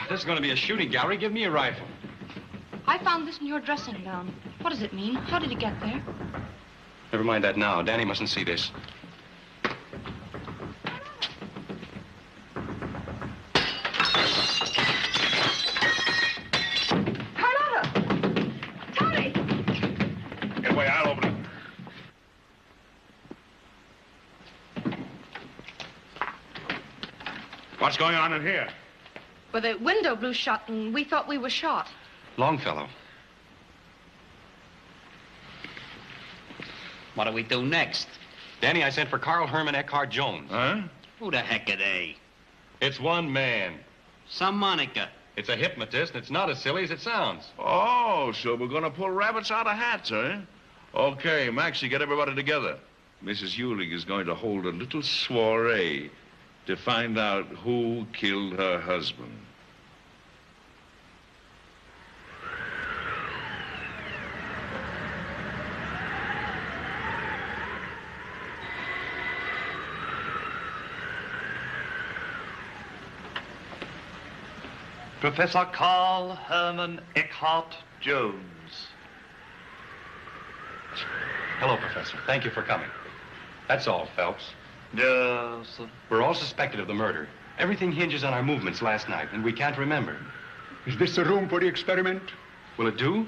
This is going to be a shooting gallery. Give me a rifle. I found this in your dressing gown. What does it mean? How did it get there? Never mind that now. Danny mustn't see this. Carlotta! Tony! Get away, I'll open it. What's going on in here? Well, the window blew shut, and we thought we were shot. Longfellow. What do we do next? Danny, I sent for Carl Herman Eckhart Jones. Huh? Who the heck are they? It's one man. Some moniker. It's a hypnotist, and it's not as silly as it sounds. Oh, so we're going to pull rabbits out of hats, eh? Okay, Maxie, get everybody together. Mrs. Hewling is going to hold a little soiree to find out who killed her husband. Professor Carl Herman Eckhart Jones. Hello, Professor. Thank you for coming. That's all, Phelps. Yes, sir. We're all suspected of the murder. Everything hinges on our movements last night, and we can't remember. Is this the room for the experiment? Will it do?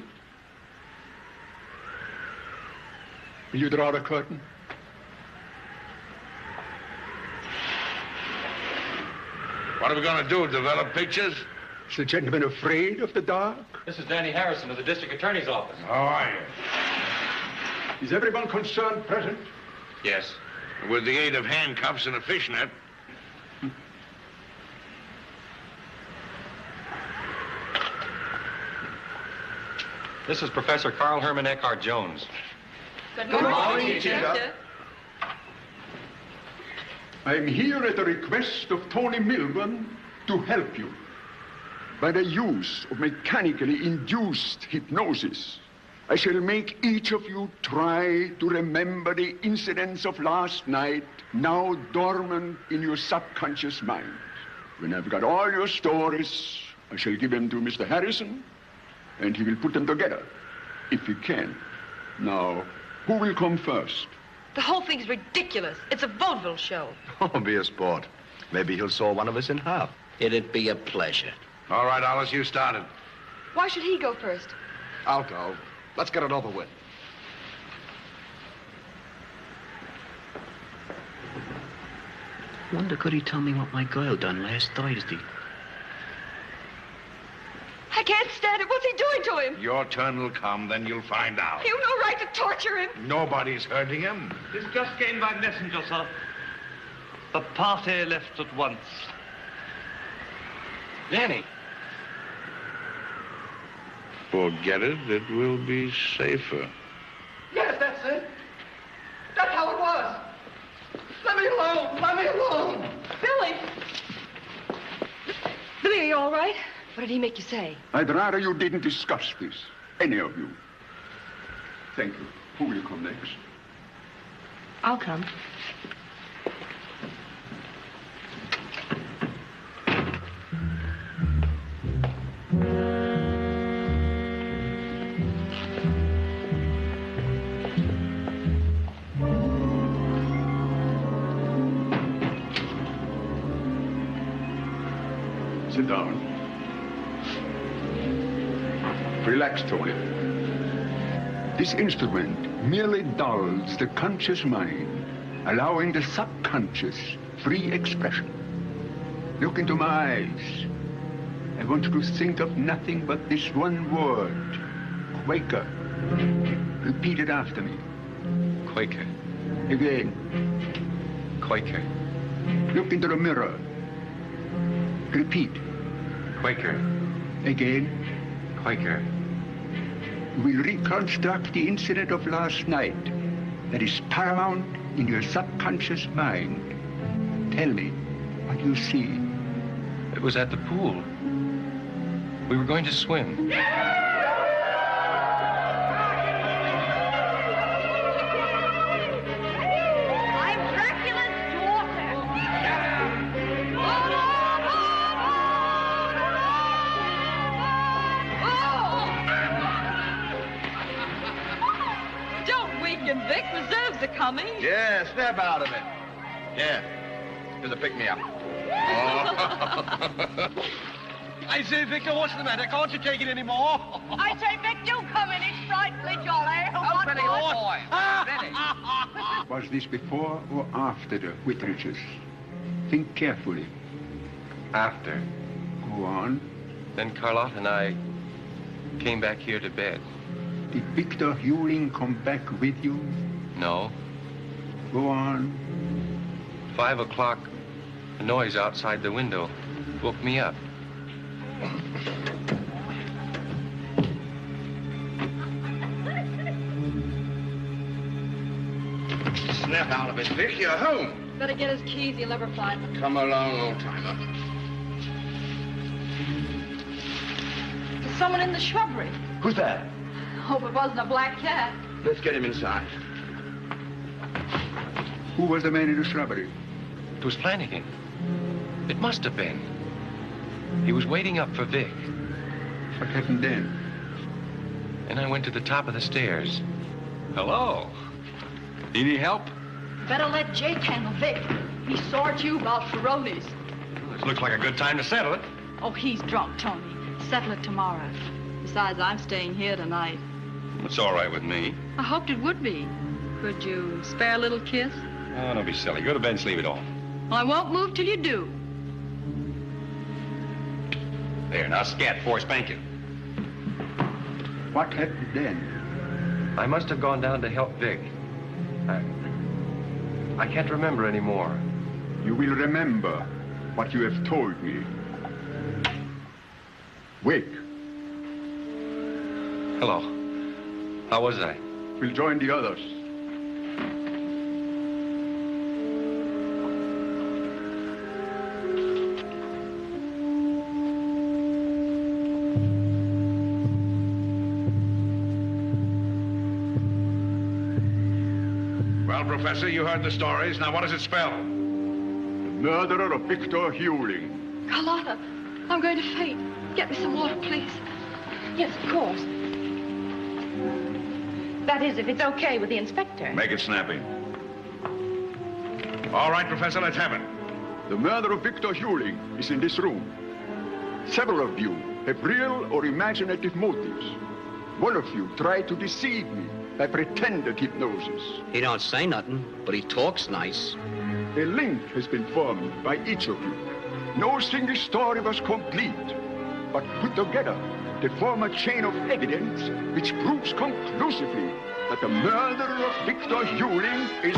Will you draw the curtain? What are we going to do, develop pictures? Is the gentleman afraid of the dark? This is Danny Harrison of the District Attorney's Office. How are you? Is everyone concerned present? Yes. With the aid of handcuffs and a fishnet. This is Professor Carl Herman Eckhart Jones. Good morning, Detective. I'm here at the request of Tony Milburn to help you. By the use of mechanically induced hypnosis, I shall make each of you try to remember the incidents of last night, now dormant in your subconscious mind. When I've got all your stories, I shall give them to Mr. Harrison, and he will put them together, if he can. Now, who will come first? The whole thing's ridiculous. It's a vaudeville show. Oh, be a sport. Maybe he'll saw one of us in half. It'd be a pleasure. All right, Alice, you started. Why should he go first? I'll go. Let's get it over with. Wonder could he tell me what my girl done last Thursday? I can't stand it. What's he doing to him? Your turn will come, then you'll find out. You've no right to torture him. Nobody's hurting him. This just came by messenger, sir. The party left at once. Danny. Forget it. It will be safer. Yes, that's it. That's how it was. Let me alone. Let me alone. Billy! Billy, are you all right? What did he make you say? I'd rather you didn't discuss this, any of you. Thank you. Who will come next? I'll come. Sit down. Relax, Tony. This instrument merely dulls the conscious mind, allowing the subconscious free expression. Look into my eyes. I want you to think of nothing but this one word, Quaker. Repeat it after me. Quaker. Again. Quaker. Look into the mirror. Repeat. Quaker. Again. Quaker. We'll reconstruct the incident of last night that is paramount in your subconscious mind. Tell me what you see. It was at the pool. We were going to swim. I'm Dracula's daughter. Don't weaken, Vic. Reserves are coming. Yeah, snap out of it. Yeah. Here's a pick-me-up. I say, Victor, what's the matter? Can't you take it anymore? I say, Vic, do come in. It's frightfully jolly. Oh, Benny, boy. Was this before or after the Whitridges? Think carefully. After. Go on. Then Carlotta and I came back here to bed. Did Victor Hewling come back with you? No. Go on. 5 o'clock, a noise outside the window woke me up. snap out of it, Vic. You're home. Better get his keys. He'll never find them. Come along, old-timer. There's someone in the shrubbery. Who's that? Hope it wasn't a black cat. Let's get him inside. Who was the man in the shrubbery? It was Flanagan. It must have been. He was waiting up for Vic. What happened then? And I went to the top of the stairs. Hello. Need any help? Better let Jake handle Vic. He sorts you about Ferronis. This looks like a good time to settle it. Oh, he's drunk, Tony. Settle it tomorrow. Besides, I'm staying here tonight. It's all right with me. I hoped it would be. Could you spare a little kiss? Oh, don't be silly. Go to bed and sleep it off. Well, I won't move till you do. There, now scat before I spank you. What happened then? I must have gone down to help Vic. I can't remember anymore. You will remember what you have told me. Wake. Hello. How was I? We'll join the others. Well, Professor, you heard the stories. Now, what does it spell? The murderer of Victor Hewling. Carlotta, I'm going to faint. Get me some water, please. Yes, of course. That is, if it's okay with the inspector. Make it snappy. All right, Professor, let's have it. The murder of Victor Hewling is in this room. Several of you have real or imaginative motives. One of you tried to deceive me by pretended hypnosis. He don't say nothing, but he talks nice. A link has been formed by each of you. No single story was complete, but put together, they form a chain of evidence which proves conclusively that the murderer of Victor Hewling is...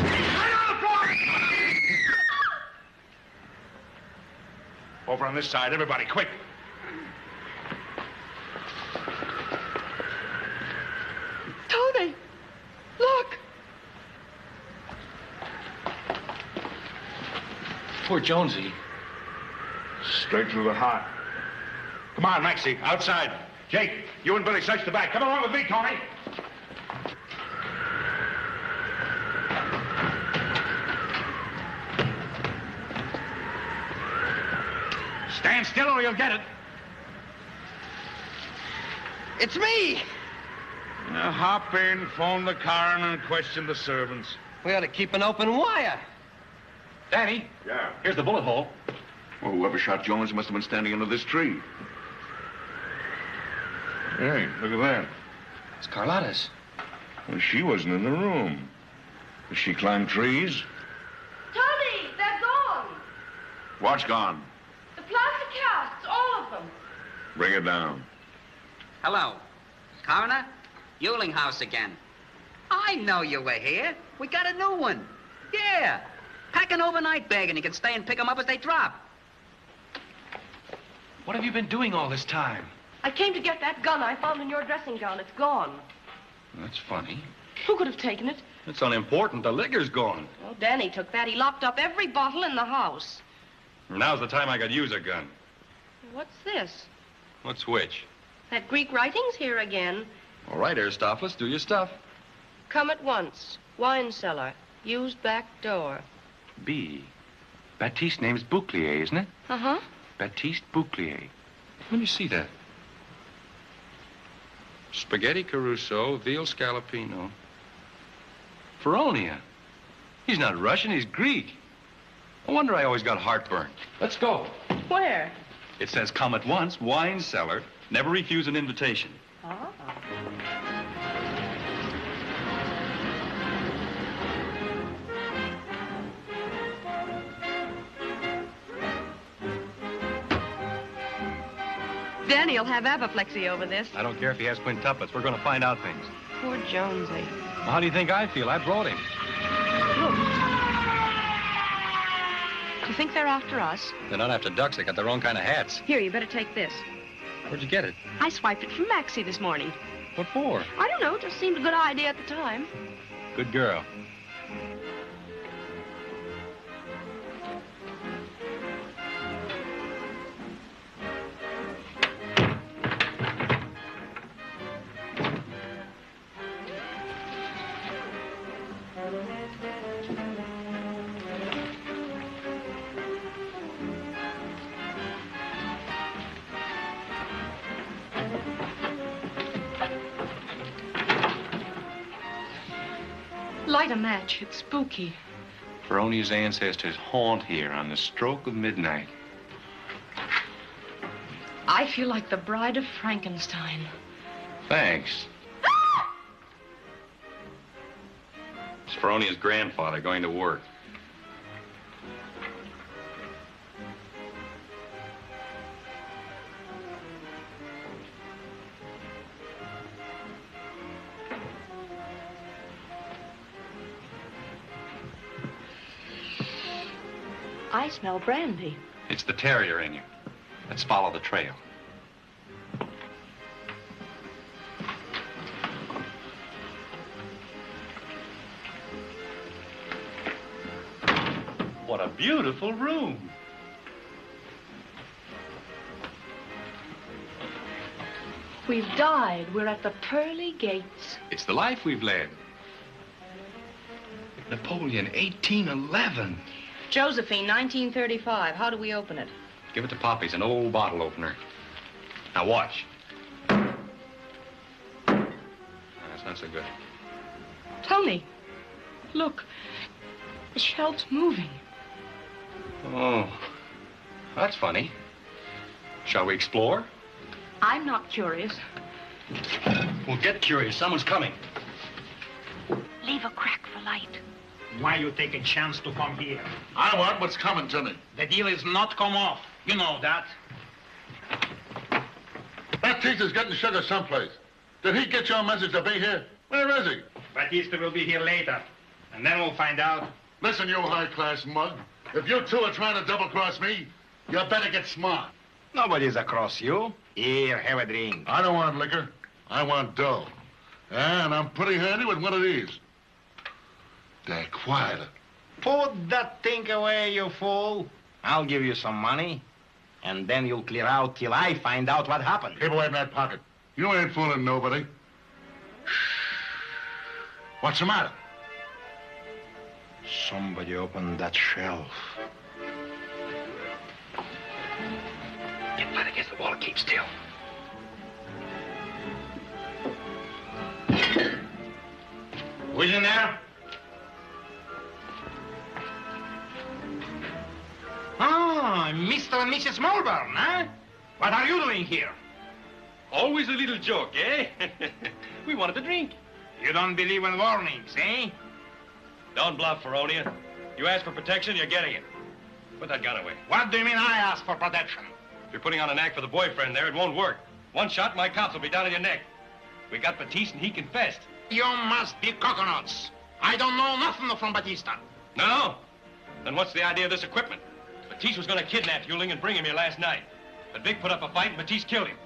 Over on this side, everybody, quick. Tony, look. Poor Jonesy. Straight through the heart. Come on, Maxie, outside. Jake, you and Billy search the back. Come along with me, Tony. Stand still or you'll get it. It's me. Now hop in, phone the coroner, and question the servants. We ought to keep an open wire. Danny? Yeah? Here's the bullet hole. Well, whoever shot Jones must have been standing under this tree. Hey, look at that. It's Carlotta's. Well, she wasn't in the room. Did she climb trees? Tony, they're gone. What's gone? The plaster casts, all of them. Bring it down. Hello. Coroner? Hewling house again. I know you were here. We got a new one. Yeah. Pack an overnight bag and you can stay and pick them up as they drop. What have you been doing all this time? I came to get that gun I found in your dressing gown. It's gone. That's funny. Who could have taken it? It's unimportant. The liquor's gone. Oh, Danny took that. He locked up every bottle in the house. Now's the time I could use a gun. What's this? What's which? That Greek writing's here again. All right, Aristophanes, do your stuff. Come at once. Wine cellar. Use back door. B. Baptiste name's Bouclier, isn't it? Uh-huh. Baptiste Bouclier. Let me see that. Spaghetti Caruso, veal scallopino. Feronia. He's not Russian, he's Greek. No wonder I always got heartburn. Let's go. Where? It says come at once, wine cellar. Never refuse an invitation. Ah. Danny'll have apoplexy over this. I don't care if he has quintuplets. We're going to find out things. Poor Jonesy. Well, how do you think I feel? I brought him. Look. Do you think they're after us? They're not after ducks. They got their own kind of hats. Here, you better take this. Where'd you get it? I swiped it from Maxie this morning. What for? I don't know. It just seemed a good idea at the time. Good girl. Light a match. It's spooky. Feronia's ancestors haunt here on the stroke of midnight. I feel like the bride of Frankenstein. Thanks. It's Feronia's grandfather going to work. I smell brandy. It's the terrier in you. Let's follow the trail. What a beautiful room. We've died. We're at the pearly gates. It's the life we've led. Napoleon, 1811. Josephine, 1935. How do we open it? Give it to Poppy's, an old bottle opener. Now watch. That's not so good. Tony, look. The shelf's moving. Oh, that's funny. Shall we explore? I'm not curious. Well, get curious. Someone's coming. Leave a crack for light. Why you take a chance to come here? I want what's coming to me. The deal is not come off. You know that. Baptista's getting sugar someplace. Did he get your message to be here? Where is he? Batista will be here later. And then we'll find out. Listen, you high-class mug. If you two are trying to double-cross me, you better get smart. Nobody's across you. Here, have a drink. I don't want liquor. I want dough. And I'm pretty handy with one of these. They're quieter. Put that thing away, you fool. I'll give you some money, and then you'll clear out till I find out what happened. Keep away from that pocket. You ain't fooling nobody. What's the matter? Somebody opened that shelf. Get flat against the wall and keep still. Who's in there? Oh, Mr. and Mrs. Mulburn, huh? What are you doing here? Always a little joke, eh? We wanted to drink. You don't believe in warnings, eh? Don't bluff, Feronia. You ask for protection, you're getting it. Put that gun away. What do you mean I ask for protection? If you're putting on an act for the boyfriend there, it won't work. One shot, my cops will be down on your neck. We got Batiste and he confessed. You must be coconuts. I don't know nothing from Batista. No? Then what's the idea of this equipment? Batiste was going to kidnap Hewling and bring him here last night. But Vic put up a fight and Batiste killed him.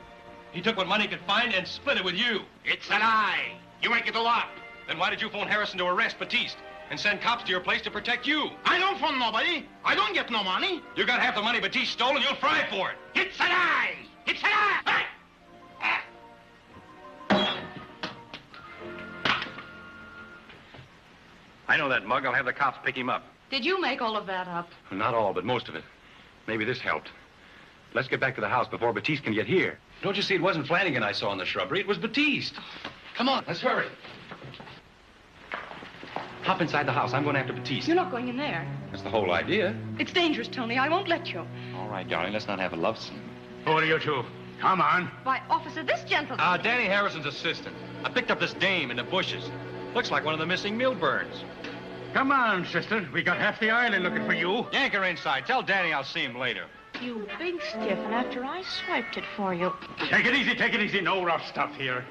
He took what money he could find and split it with you. It's a lie. You make it all up. Then why did you phone Harrison to arrest Batiste and send cops to your place to protect you? I don't phone nobody. I don't get no money. You got half the money Batiste stole and you'll fry for it. It's a lie. It's a lie. Hey! I know that mug. I'll have the cops pick him up. Did you make all of that up? Not all, but most of it. Maybe this helped. Let's get back to the house before Batiste can get here. Don't you see it wasn't Flanagan I saw in the shrubbery? It was Batiste. Come on, let's hurry. Hop inside the house. I'm going after Batiste. You're not going in there. That's the whole idea. It's dangerous, Tony. I won't let you. All right, darling, let's not have a love scene. Who are you two? Come on. Why, officer, this gentleman... Danny Harrison's assistant. I picked up this dame in the bushes. Looks like one of the missing Milburns. Come on, sister. We got half the island looking for you. Yank her inside. Tell Danny I'll see him later. You big stiff, and after I swiped it for you... Take it easy, take it easy. No rough stuff here.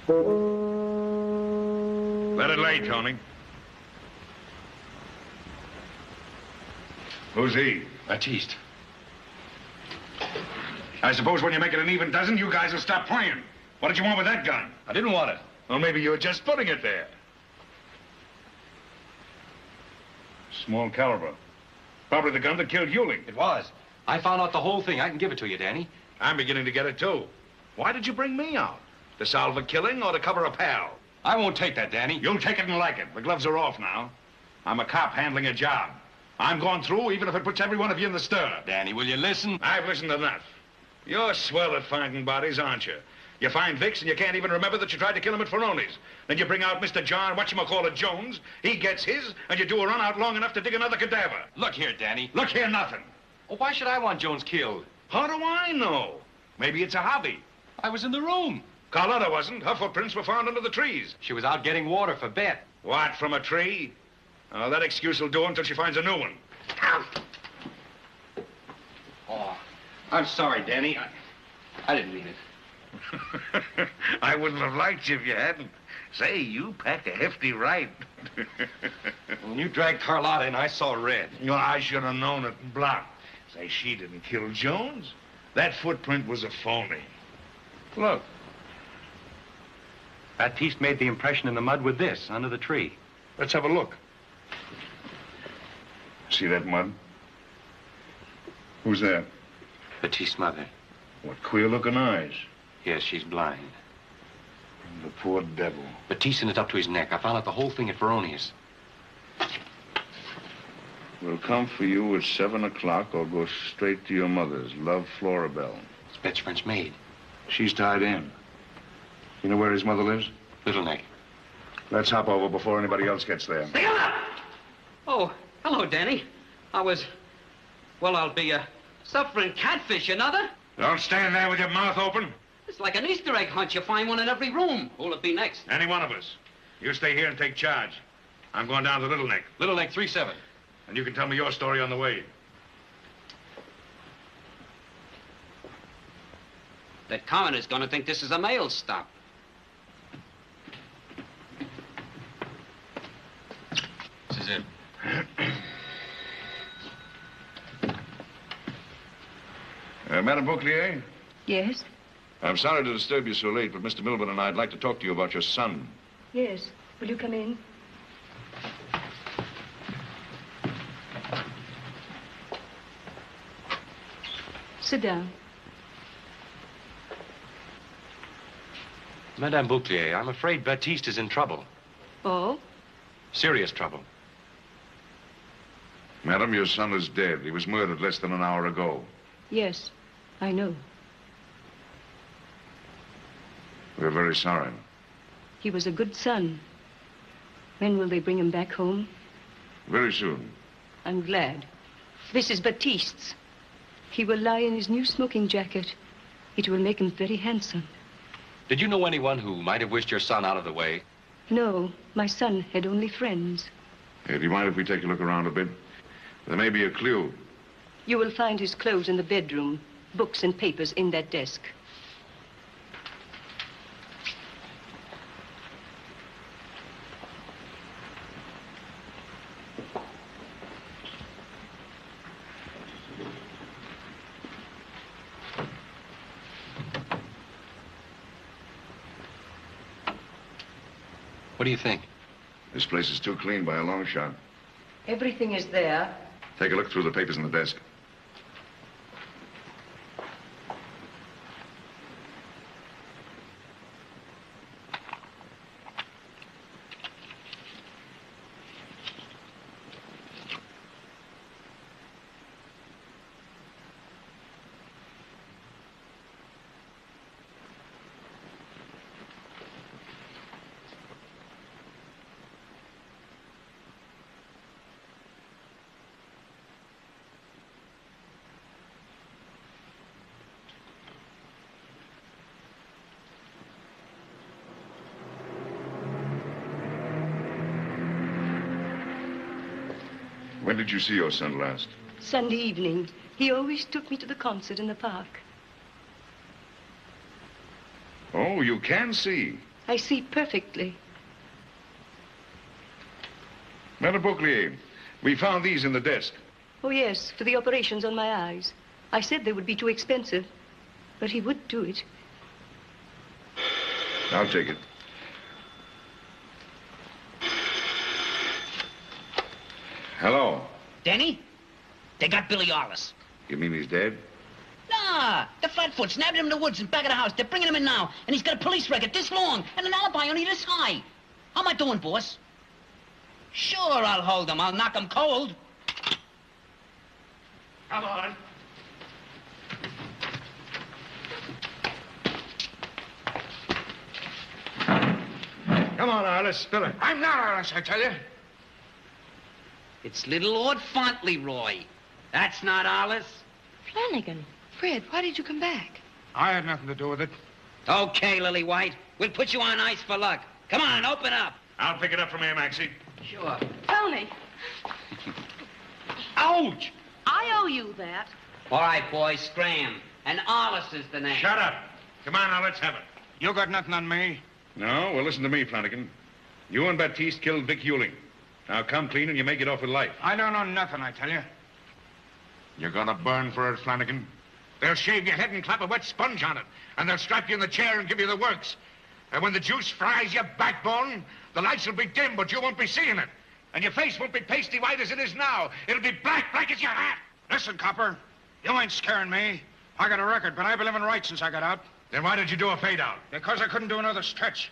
Let it lay, Tony. Who's he? Baptiste. I suppose when you make it an even dozen, you guys will stop playing. What did you want with that gun? I didn't want it. Well, maybe you were just putting it there. Small caliber. Probably the gun that killed Hewling. It was. I found out the whole thing. I can give it to you, Danny. I'm beginning to get it, too. Why did you bring me out? To solve a killing or to cover a pal? I won't take that, Danny. You'll take it and like it. The gloves are off now. I'm a cop handling a job. I'm going through even if it puts every one of you in the stir. Danny, will you listen? I've listened enough. You're swell at finding bodies, aren't you? You find Vicks and you can't even remember that you tried to kill him at Ferroni's. Then you bring out Mr. John whatchamacallit Jones. He gets his, and you do a run out long enough to dig another cadaver. Look here, Danny. Look here, nothing. Oh, why should I want Jones killed? How do I know? Maybe it's a hobby. I was in the room. Carlotta wasn't. Her footprints were found under the trees. She was out getting water for Bet. What, from a tree? Oh, that excuse will do until she finds a new one. Oh, I'm sorry, Danny. I didn't mean it. I wouldn't have liked you if you hadn't. Say, you pack a hefty right. When you dragged Carlotta in, I saw red. You know, I should have known it and blocked. Say, she didn't kill Jones. That footprint was a phony. Look. Baptiste made the impression in the mud with this, under the tree. Let's have a look. See that mud? Who's that? Baptiste's mother. What queer-looking eyes. Yes, she's blind. The poor devil. Baptiste sent it up to his neck. I found out the whole thing at Ferroni's. We'll come for you at 7 o'clock or go straight to your mother's. Love, Florabelle. It's Bet's French maid. She's tied in. You know where his mother lives? Little Neck. Let's hop over before anybody else gets there. Oh, hello, Danny. I'll be suffering catfish, another. Don't stand there with your mouth open. It's like an Easter egg hunt. You find one in every room. Who'll it be next? Any one of us. You stay here and take charge. I'm going down to Little Neck. Little Neck 3-7. And you can tell me your story on the way. That coroner's gonna think this is a mail stop. This is it. Madame Bouclier? Yes? I'm sorry to disturb you so late, but Mr. Milburn and I'd like to talk to you about your son. Yes. Will you come in? Sit down. Madame Bouclier, I'm afraid Baptiste is in trouble. Oh? Serious trouble. Madam, your son is dead. He was murdered less than an hour ago. Yes, I know. We're very sorry. He was a good son. When will they bring him back home? Very soon. I'm glad. This is Baptiste's. He will lie in his new smoking jacket. It will make him very handsome. Did you know anyone who might have wished your son out of the way? No, my son had only friends. Hey, do you mind if we take a look around a bit? There may be a clue. You will find his clothes in the bedroom, books and papers in that desk. What do you think? This place is too clean by a long shot. Everything is there. Take a look through the papers in the desk. When did you see your son last? Sunday evening. He always took me to the concert in the park. Oh, you can see. I see perfectly. Madame Bouclier, we found these in the desk. Oh, yes, for the operations on my eyes. I said they would be too expensive, but he would do it. I'll take it. Hello. Danny? They got Billy Arliss. You mean he's dead? Nah, the flatfoot snapped him in the woods in back of the house. They're bringing him in now, and he's got a police record this long and an alibi only this high. How am I doing, boss? Sure, I'll hold him. I'll knock him cold. Come on. Come on, Arliss, spill it. I'm not Arliss, I tell you. It's little Lord Fauntleroy. That's not Arliss. Flanagan. Fred, why did you come back? I had nothing to do with it. Okay, Lily White. We'll put you on ice for luck. Come on, open up. I'll pick it up from here, Maxie. Sure. Tony. Ouch! I owe you that. All right, boys, scram. And Arliss is the name. Shut up. Come on, now, let's have it. You got nothing on me. No? Well, listen to me, Flanagan. You and Baptiste killed Vic Hewling. Now come clean and you may get off with life. I don't know nothing, I tell you. You're gonna burn for it, Flanagan. They'll shave your head and clap a wet sponge on it. And they'll strap you in the chair and give you the works. And when the juice fries your backbone, the lights will be dim, but you won't be seeing it. And your face won't be pasty white as it is now. It'll be black as your hat. Listen, copper, you ain't scaring me. I got a record, but I've been living right since I got out. Then why did you do a fade-out? Because I couldn't do another stretch.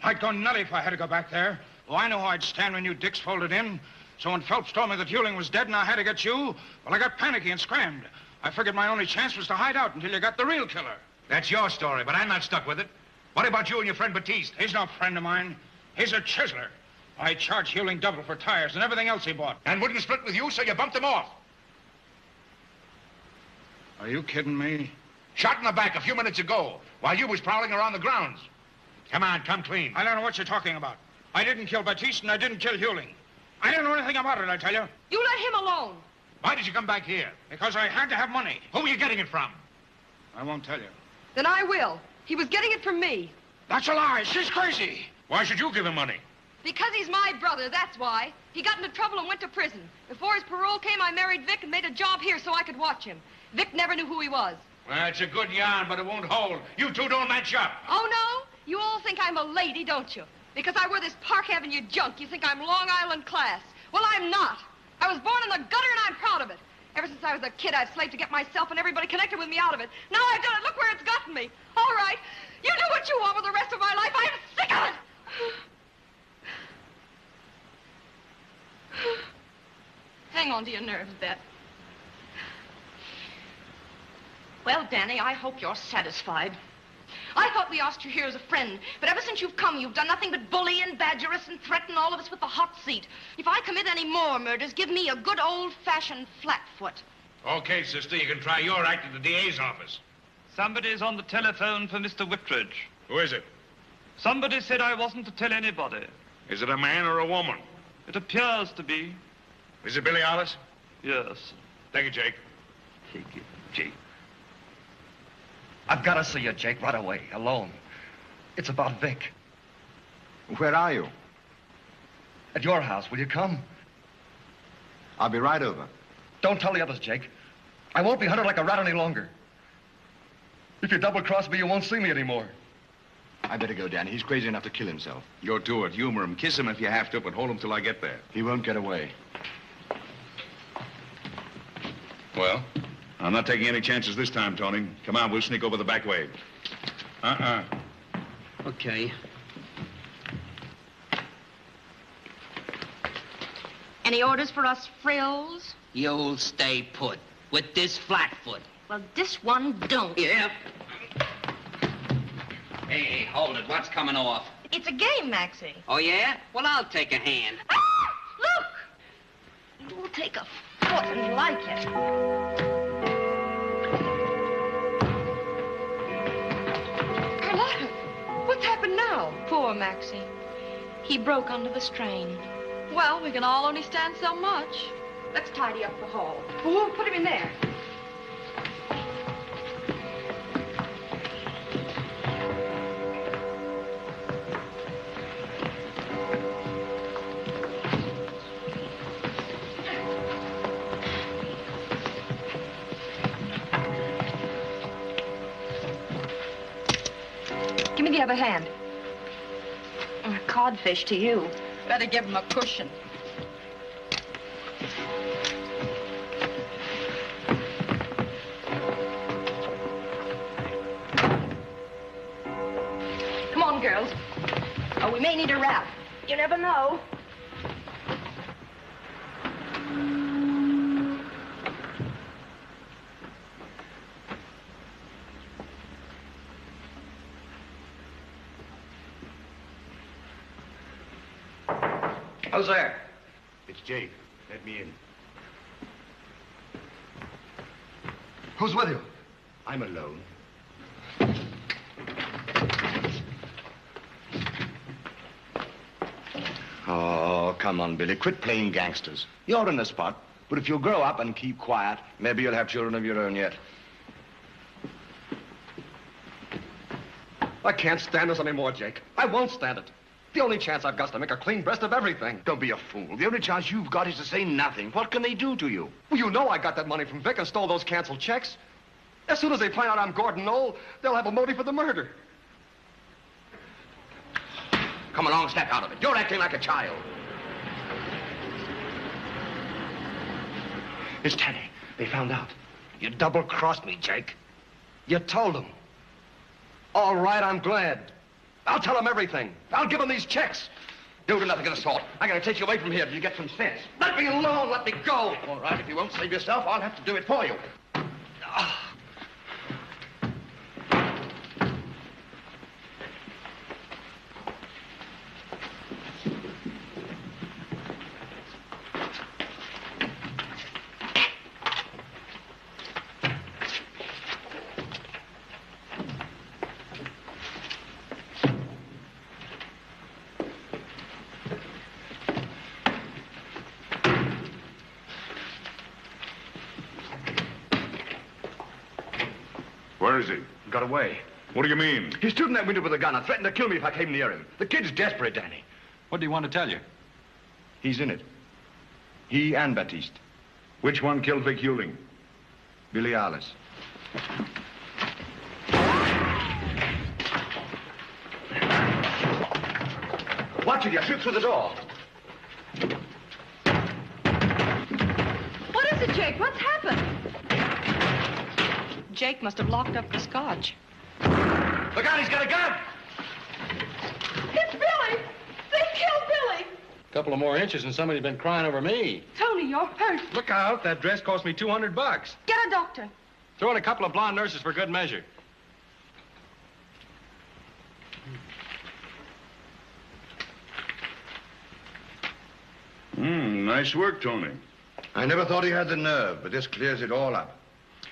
I'd go nutty if I had to go back there. Oh, I knew I'd stand when you dicks folded in. So when Phelps told me that Hewling was dead and I had to get you, well, I got panicky and scrammed. I figured my only chance was to hide out until you got the real killer. That's your story, but I'm not stuck with it. What about you and your friend Baptiste? He's no friend of mine. He's a chiseler. I charged Hewling double for tires and everything else he bought. And wouldn't split with you, so you bumped him off. Are you kidding me? Shot in the back a few minutes ago, while you was prowling around the grounds. Come on, come clean. I don't know what you're talking about. I didn't kill Baptiste and I didn't kill Hewling. I don't know anything about it, I tell you. You let him alone. Why did you come back here? Because I had to have money. Who were you getting it from? I won't tell you. Then I will. He was getting it from me. That's a lie. She's crazy. Why should you give him money? Because he's my brother, that's why. He got into trouble and went to prison. Before his parole came, I married Vic and made a job here so I could watch him. Vic never knew who he was. Well, it's a good yarn, but it won't hold. You two don't match up. Oh, no? You all think I'm a lady, don't you? Because I wear this Park Avenue junk, you think I'm Long Island class. Well, I'm not. I was born in the gutter, and I'm proud of it. Ever since I was a kid, I've slaved to get myself and everybody connected with me out of it. Now I've done it. Look where it's gotten me. All right. You do what you want with the rest of my life. I'm sick of it. Hang on to your nerves, Bet. Well, Danny, I hope you're satisfied. I thought we asked you here as a friend, but ever since you've come, you've done nothing but bully and badger us and threaten all of us with the hot seat. If I commit any more murders, give me a good old-fashioned flatfoot. Okay, sister, you can try your act at the DA's office. Somebody's on the telephone for Mr. Whitridge. Who is it? Somebody said I wasn't to tell anybody. Is it a man or a woman? It appears to be. Is it Billy Arliss? Yes. Thank you, Jake. Take it, Jake. I've got to see you, Jake, right away, alone. It's about Vic. Where are you? At your house. Will you come? I'll be right over. Don't tell the others, Jake. I won't be hunted like a rat any longer. If you double-cross me, you won't see me anymore. I better go, Danny. He's crazy enough to kill himself. Go to it. Humor him. Kiss him if you have to, but hold him till I get there. He won't get away. Well? I'm not taking any chances this time, Tony. Come on, we'll sneak over the back way. Okay. Any orders for us frills? You'll stay put with this flatfoot. Well, this one don't. Yeah. Hey, hold it. What's coming off? It's a game, Maxie. Oh, yeah? Well, I'll take a hand. Ah! Look! You'll take a foot and like it. What's happened now? Poor Maxie. He broke under the strain. Well, we can all only stand so much. Let's tidy up the hall. We'll put him in there. have a hand? A codfish to you. Better give him a cushion. Come on, girls. Oh, we may need a wrap. You never know. Who's there? It's Jake. Let me in. Who's with you? I'm alone. Oh, come on, Billy. Quit playing gangsters. You're in the spot, but if you grow up and keep quiet, maybe you'll have children of your own yet. I can't stand this anymore, Jake. I won't stand it. The only chance I've got is to make a clean breast of everything. Don't be a fool. The only chance you've got is to say nothing. What can they do to you? Well, you know I got that money from Vic and stole those canceled checks. As soon as they find out I'm Gordon Knoll, they'll have a motive for the murder. Come along, snap out of it. You're acting like a child. It's Tanny. They found out. You double-crossed me, Jake. You told them. All right, I'm glad. I'll tell them everything. I'll give them these checks. You'll do nothing of the sort. I'm going to take you away from here till you get some sense. Let me alone. Let me go. All right, if you won't save yourself, I'll have to do it for you. Where is he? Got away. What do you mean? He stood in that window with a gun and threatened to kill me if I came near him. The kid's desperate, Danny. What do you want to tell you? He's in it. He and Baptiste. Which one killed Vic Hewling? Billy Alice. Watch it, you shoot through the door. What is it, Jake? What's happened? Jake must have locked up the scotch. Look out, he's got a gun! It's Billy! They killed Billy! A couple of more inches and somebody's been crying over me. Tony, you're hurt. Look out, that dress cost me $200. Get a doctor. Throw in a couple of blonde nurses for good measure. Nice work, Tony. I never thought he had the nerve, but this clears it all up.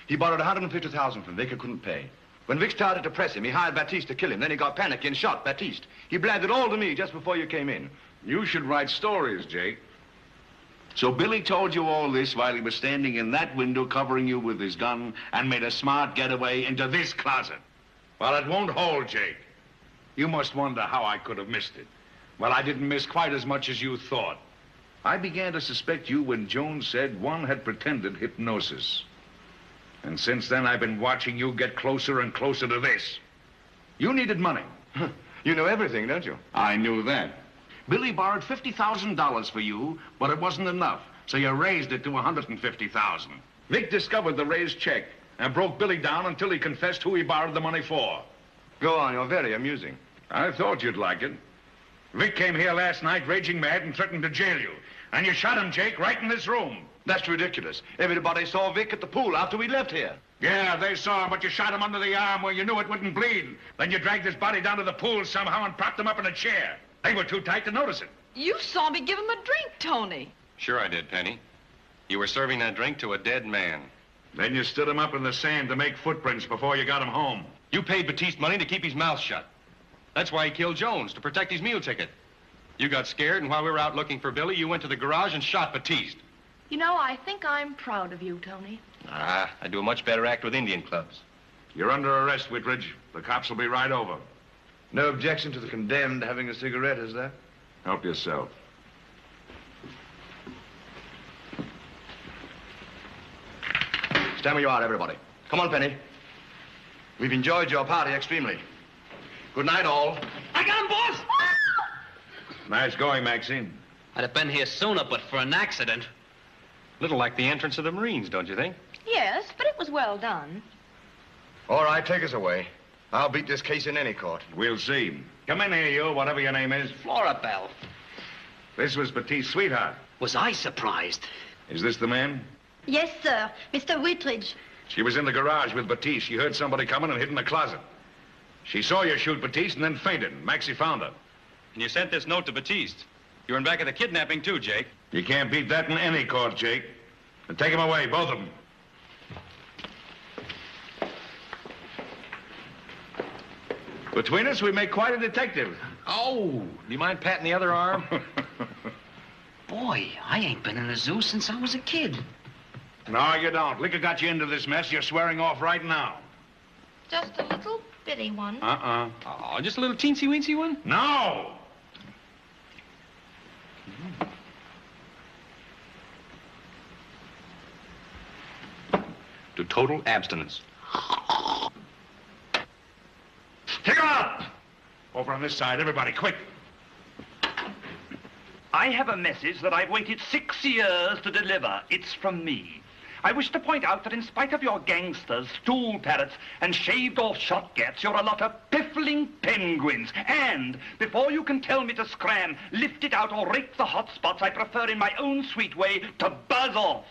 He borrowed $150,000 from Vic and couldn't pay. When Vic started to press him, he hired Baptiste to kill him. Then he got panicky and shot Baptiste. He blabbed it all to me just before you came in. You should write stories, Jake. So Billy told you all this while he was standing in that window covering you with his gun and made a smart getaway into this closet. Well, it won't hold, Jake. You must wonder how I could have missed it. Well, I didn't miss quite as much as you thought. I began to suspect you when Jones said one had pretended hypnosis. And since then, I've been watching you get closer and closer to this. You needed money. You know everything, don't you? I knew that. Billy borrowed $50,000 for you, but it wasn't enough, so you raised it to $150,000. Vic discovered the raised check and broke Billy down until he confessed who he borrowed the money for. Go on, you're very amusing. I thought you'd like it. Vic came here last night raging mad and threatened to jail you. And you shot him, Jake, right in this room. That's ridiculous. Everybody saw Vic at the pool after we left here. Yeah, they saw him, but you shot him under the arm where you knew it wouldn't bleed. Then you dragged his body down to the pool somehow and propped him up in a chair. They were too tight to notice it. You saw me give him a drink, Tony. Sure I did, Penny. You were serving that drink to a dead man. Then you stood him up in the sand to make footprints before you got him home. You paid Baptiste money to keep his mouth shut. That's why he killed Jones, to protect his meal ticket. You got scared, and while we were out looking for Billy, you went to the garage and shot Baptiste. You know, I think I'm proud of you, Tony. I do a much better act with Indian clubs. You're under arrest, Whitridge. The cops will be right over. No objection to the condemned having a cigarette, is there? Help yourself. Stand where you are, everybody. Come on, Penny. We've enjoyed your party extremely. Good night, all. I got him, boss! Nice going, Maxine. I'd have been here sooner, but for an accident. Little like the entrance of the Marines, don't you think? Yes, but it was well done. All right, take us away. I'll beat this case in any court. We'll see. Come in here, you, whatever your name is. Florabelle. This was Batiste's sweetheart. Was I surprised? Is this the man? Yes, sir. Mr. Whitridge. She was in the garage with Batiste. She heard somebody coming and hid in the closet. She saw you shoot Batiste and then fainted. Maxie found her. And you sent this note to Batiste. You were in back of the kidnapping, too, Jake. You can't beat that in any court, Jake. And take them away, both of them. Between us, we make quite a detective. Oh, do you mind patting the other arm? Boy, I ain't been in a zoo since I was a kid. No, you don't. Liquor got you into this mess. You're swearing off right now. Just a little bitty one. Oh, just a little teensy-weensy one? No! To total abstinence. Take her out! Over on this side, everybody, quick. I have a message that I've waited 6 years to deliver. It's from me. I wish to point out that in spite of your gangsters, stool parrots, and shaved-off shotgats, you're a lot of piffling penguins. And before you can tell me to scram, lift it out, or rake the hot spots, I prefer in my own sweet way to buzz off.